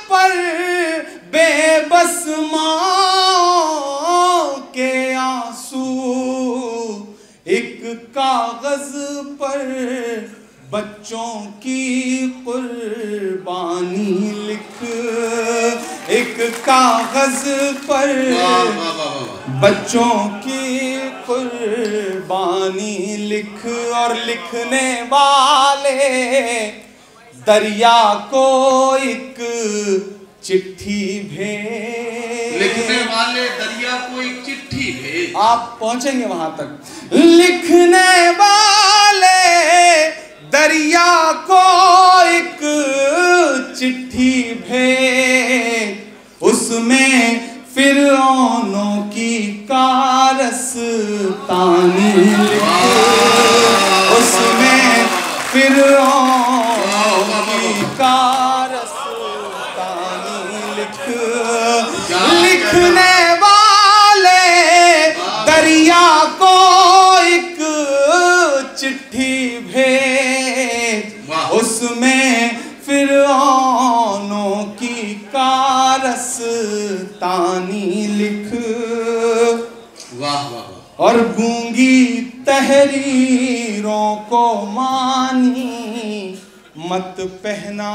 पर बेबस माँओं के आंसू। एक कागज पर बच्चों की कुर्बानी लिख। एक कागज पर बच्चों की कुर्बानी लिख। और लिखने वाले दरिया को एक चिट्ठी भेज। लिखने वाले दरिया को एक चिट्ठी भेज। आप पहुंचेंगे वहां तक। लिखने वाले दरिया को एक चिट्ठी भेज। उसमें फिरौनों की कारस्तानी लिख। उसमें फिरौनों की कारस्तानी लिख। लिखने वाले दरिया को एक चिट्ठी भेज। उसमें फिर दास्तानी लिख, वाह वाह, और गूंगी तहरीरों को मानी मत पहना।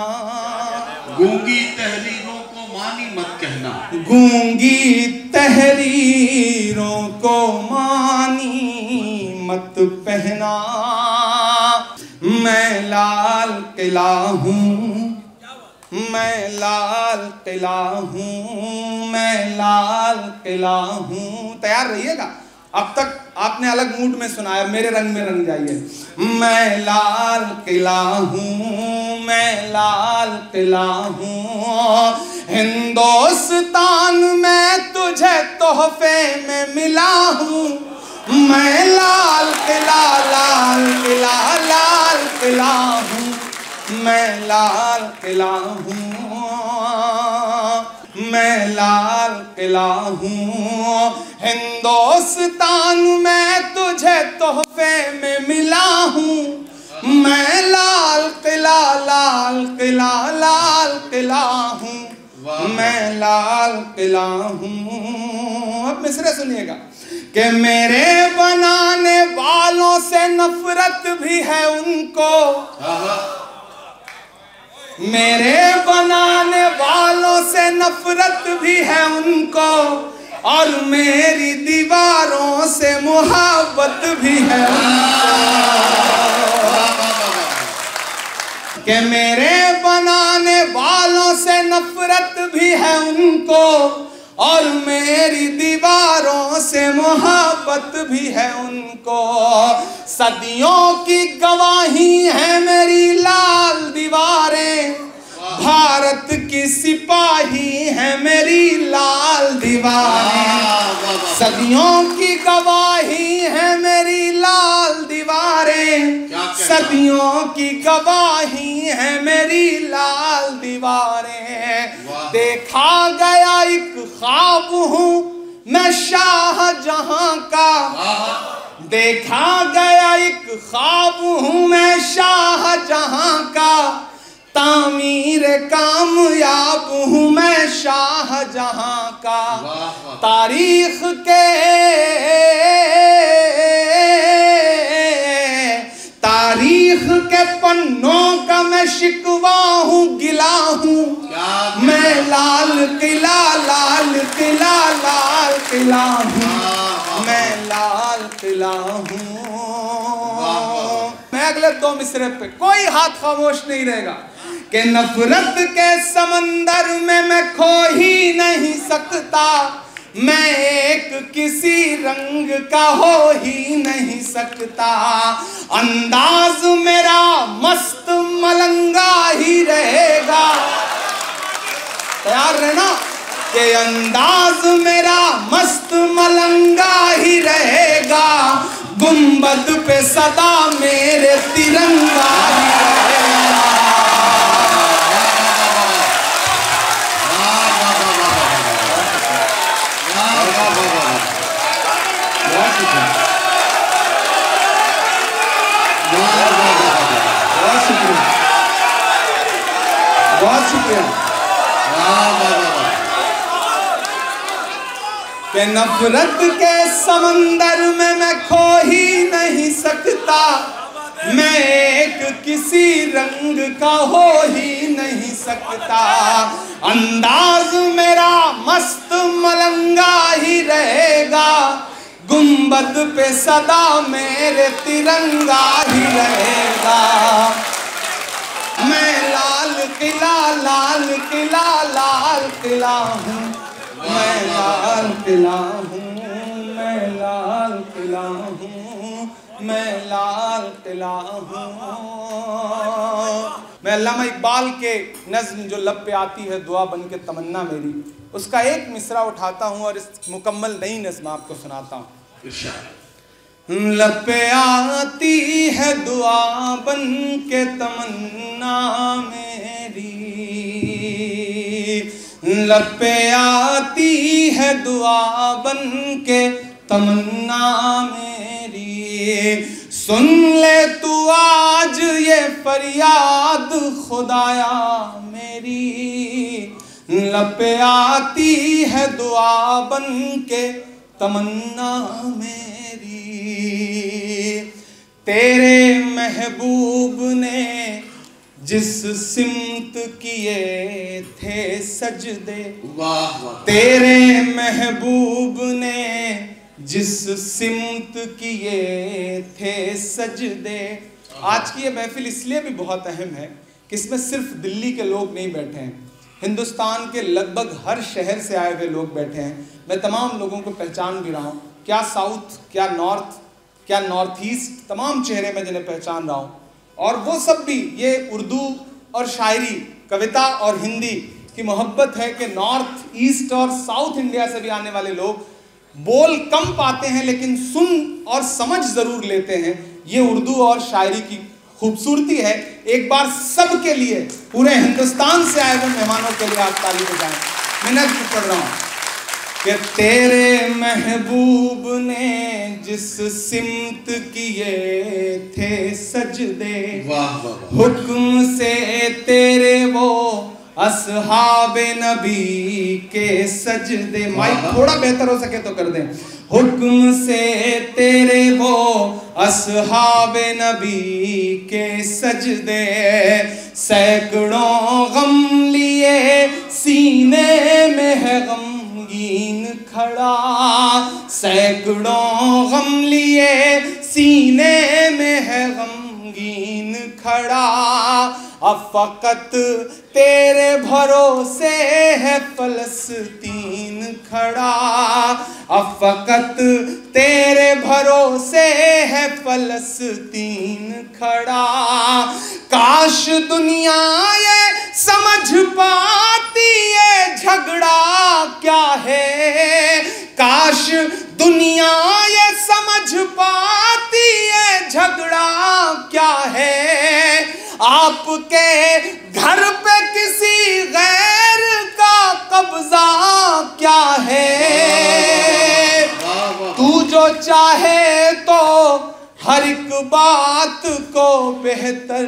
गूंगी तहरीरों को मानी मत कहना, गूंगी तहरीरों को मानी मत पहना। मैं लाल किला हूँ, मैं लाल किला हूँ, मैं लाल किला हूँ। तैयार रहिएगा, अब तक आपने अलग मूड में सुनाया, मेरे रंग में रंग जाइए। मैं लाल किला हूँ, मैं लाल किला हूँ, हिंदुस्तान में तुझे तोहफे में मिला हूँ। मैं लाल किला, लाल किला, लाल किला हूँ, मैं लाल किला हूँ, मैं लाल किला हूँ, हिंदुस्तान में तुझे तोहफे में मिला हूँ। मैं लाल किला, लाल किला, लाल किला हूँ, मैं लाल किला हूँ। अब मिसरे सुनिएगा कि मेरे बनाने वालों से नफरत भी है उनको, मेरे बनाने वालों से नफरत भी है उनको, और मेरी दीवारों से मोहब्बत भी है उनको। कि मेरे बनाने वालों से नफरत भी है उनको, और मेरी दीवारों से मोहब्बत भी है उनको। सदियों की गवाही है मेरी लाल दीवारें, भारत की सिपाही है मेरी लाल दीवारें। सदियों की गवाही है मेरी लाल दीवारें, सदियों की गवाही है मेरी लाल दीवारें। देखा गया एक ख्वाब हूँ मैं शाहजहां का, देखा गया एक ख्वाब हूँ मैं शाहजहां का, तामीर कामयाब हूँ मैं शाहजहां का। तारीख के पन्नों का मैं शिकवा हूँ, गिला हूँ। मैं लाल किला, लाल किला, लाल किला हूँ, मैं लाल किला हूँ। मैं अगले दो मिसरे पे कोई हाथ खामोश नहीं रहेगा कि नफरत के समंदर में मैं खो ही नहीं सकता, मैं एक किसी रंग का हो ही नहीं सकता। अंदाज मेरा मस्त मलंगा ही रहेगा, तैयार रहना कि अंदाज मेरा मस्त मलंगा ही रहेगा, गुंबद पे सदा मेरे तिरंगा ही रहेगा। बहुत शुक्रिया। कि नफरत के समंदर में मैं खो ही नहीं सकता, मैं एक किसी रंग का हो ही नहीं सकता। अंदाज मेरा मस्त मलंगा ही रहेगा, गुंबद पे सदा मेरे तिरंगा ही रहेगा। मैं लाल किला, लाल किला, लाल किला हूँ, मैं लाल किला हूँ, मैं लाल किला हूँ, मैं लाल किला हूँ। मैं अल्लामा इकबाल के नज़्म जो लब पे आती है दुआ बन के तमन्ना मेरी, उसका एक मिसरा उठाता हूँ और इस मुकम्मल नई नज़्म आपको सुनाता हूँ। लब पे आती है दुआ बन के तमन्ना मेरी, लब पे आती है दुआ बन के तमन्ना मेरी। सुन ले तू आज ये फरियाद खुदाया मेरी, लब पे आती है दुआ बन के तमन्ना मेरी। तेरे महबूब ने जिस सिमत किए थे सजदे, तेरे महबूब ने जिस सिमत किए थे सजदे। आज की ये महफिल इसलिए भी बहुत अहम है कि इसमें सिर्फ दिल्ली के लोग नहीं बैठे हैं, हिंदुस्तान के लगभग हर शहर से आए हुए लोग बैठे हैं। मैं तमाम लोगों को पहचान भी रहा हूँ, क्या साउथ, क्या नॉर्थ, क्या नॉर्थ ईस्ट, तमाम चेहरे में जिन्हें पहचान रहा हूँ। और वो सब भी ये उर्दू और शायरी, कविता और हिंदी की मोहब्बत है कि नॉर्थ ईस्ट और साउथ इंडिया से भी आने वाले लोग बोल कम पाते हैं लेकिन सुन और समझ जरूर लेते हैं। ये उर्दू और शायरी की खूबसूरती है। एक बार सबके लिए, पूरे हिंदुस्तान से आए हुए मेहमानों के लिए आप ताली बजाएं। मिन्नत कर रहा हूँ कि तेरे महबूब ने जिस सिमत किए थे सजदे, हुक्म से तेरे वो असहाबे नबी के सजदे। माइक थोड़ा बेहतर हो सके तो कर दें। हुक्म से तेरे वो असहाबे नबी के सजदे, सैकड़ों गम लिए सीने में है गमगीन खड़ा, सैकड़ों गम लिए सीने में है गमगीन खड़ा। अब फकत तेरे भरोसे है फलस्तीन खड़ा, अब फकत तेरे भरोसे है फलस्तीन खड़ा। काश दुनिया ये समझ पाती ये झगड़ा क्या है, काश दुनिया ये समझ पाती ये झगड़ा क्या है। आपके घर पे किसी गैर का कब्जा क्या है। तू जो चाहे तो हर एक बात को बेहतर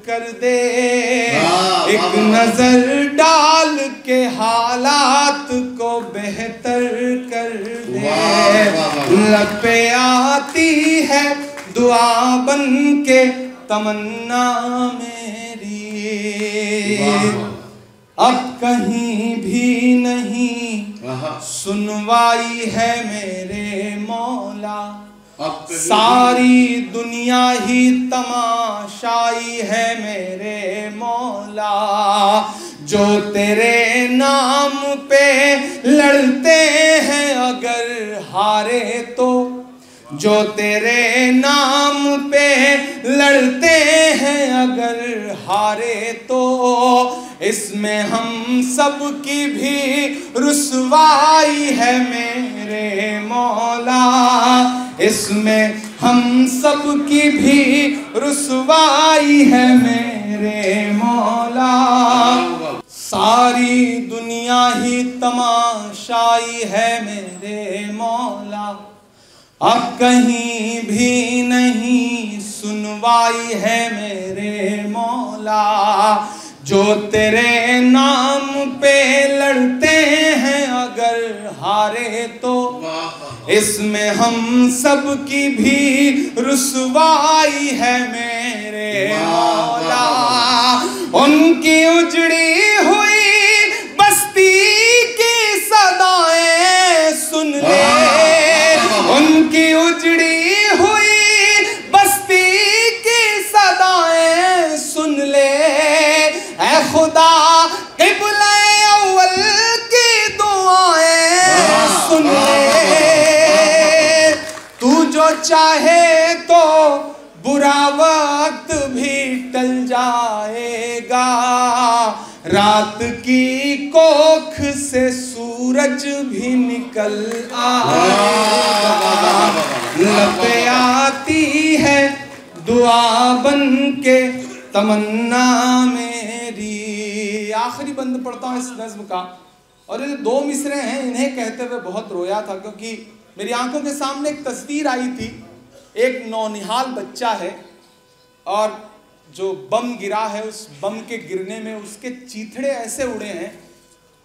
कर दे, एक नजर डाल के हालात को बेहतर कर दे। लब पे आती है दुआ बन के तमन्ना मेरी, अब कहीं भी नहीं सुनवाई है मेरे मौला, सारी दुनिया ही तमाशाई है मेरे मौला। जो तेरे नाम पे लड़ते हैं अगर हारे तो, जो तेरे नाम पे लड़ते हैं अगर हारे तो, इसमें हम सब की भी रुसवाई है मेरे मौला, इसमें हम सब की भी रुसवाई है मेरे मौला। सारी दुनिया ही तमाशाई है मेरे मौला, अब कहीं भी नहीं सुनवाई है मेरे मौला। जो तेरे नाम पे लड़ते हैं अगर हारे तो, इसमें हम सब की भी रुसवाई है मेरे मौला। उनकी उजड़ी हुई बस्ती की सदाएं सुन ले, उनकी उजड़ी हुई बस्ती की सदाएं सुन ले। ऐ खुदा क़िबले अव्वल की दुआएं सुन ले। तू जो चाहे तो बुरा वक्त भी टल जाएगा, रात की कोख से सूरज भी निकल आएगा। लब पे आती है दुआ बन के तमन्ना मेरी। आखिरी बंद पढ़ता हूँ इस नज्म का, और ये दो मिसरे हैं, इन्हें कहते हुए बहुत रोया था, क्योंकि मेरी आंखों के सामने एक तस्वीर आई थी। एक नौनिहाल बच्चा है और जो बम गिरा है, उस बम के गिरने में उसके चीथड़े ऐसे उड़े हैं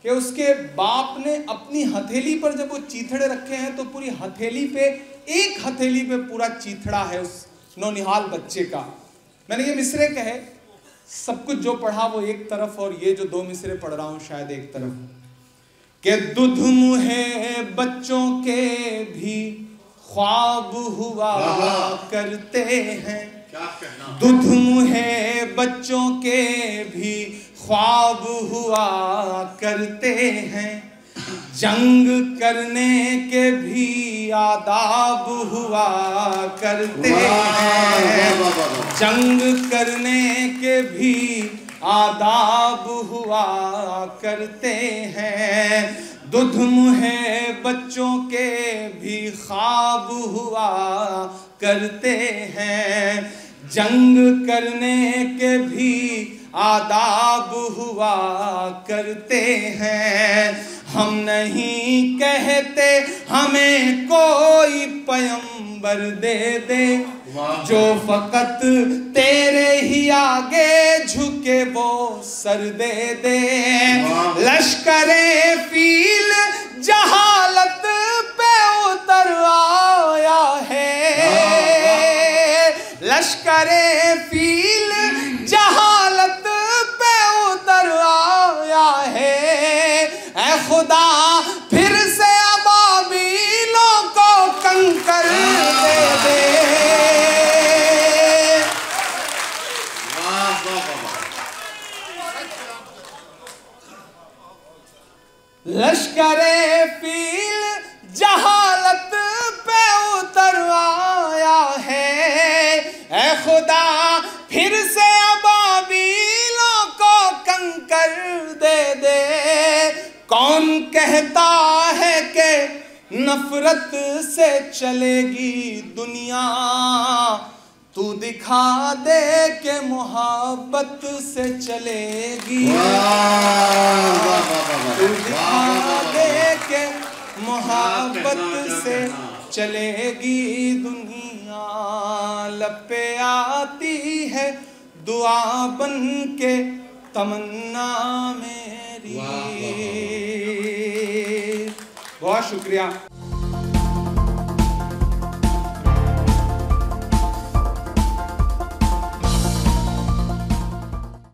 कि उसके बाप ने अपनी हथेली पर जब वो चीथड़े रखे हैं तो पूरी हथेली पे, एक हथेली पे पूरा चीथड़ा है उस नौनिहाल बच्चे का। मैंने ये मिसरे कहे, सब कुछ जो पढ़ा वो एक तरफ और ये जो 2 मिसरे पढ़ रहा हूं शायद एक तरफ। कि दूध मुहे बच्चों के भी ख्वाब हुआ करते हैं, दूध मुहे बच्चों के भी ख्वाब हुआ करते हैं, जंग करने के भी आदाब हुआ करते हैं, जंग करने के भी आदाब हुआ करते हैं, दूध मुहे बच्चों के भी ख्वाब हुआ करते हैं, जंग करने के भी आदाब हुआ करते हैं। हम नहीं कहते हमें कोई पैगंबर दे दे, जो फकत तेरे ही आगे झुके वो सर दे दे। लश्करे फील जहालत पे उतर आया है, लश्करे फील जहालत पे उतर आया है। ऐ खुदा फिर से अबाबीलों को कंकर दे दे। लश्करे फील जहालत पे उतर आया है। ऐ खुदा फिर से अबाबीलों को कंकर दे दे। कौन कहता है कि नफरत से चलेगी दुनिया, तू दिखा दे के मोहब्बत से चलेगी, तू दिखा दे के मोहब्बत से चलेगी दुनिया। लब पे आती है दुआ बन के तमन्ना मेरी। बहुत शुक्रिया।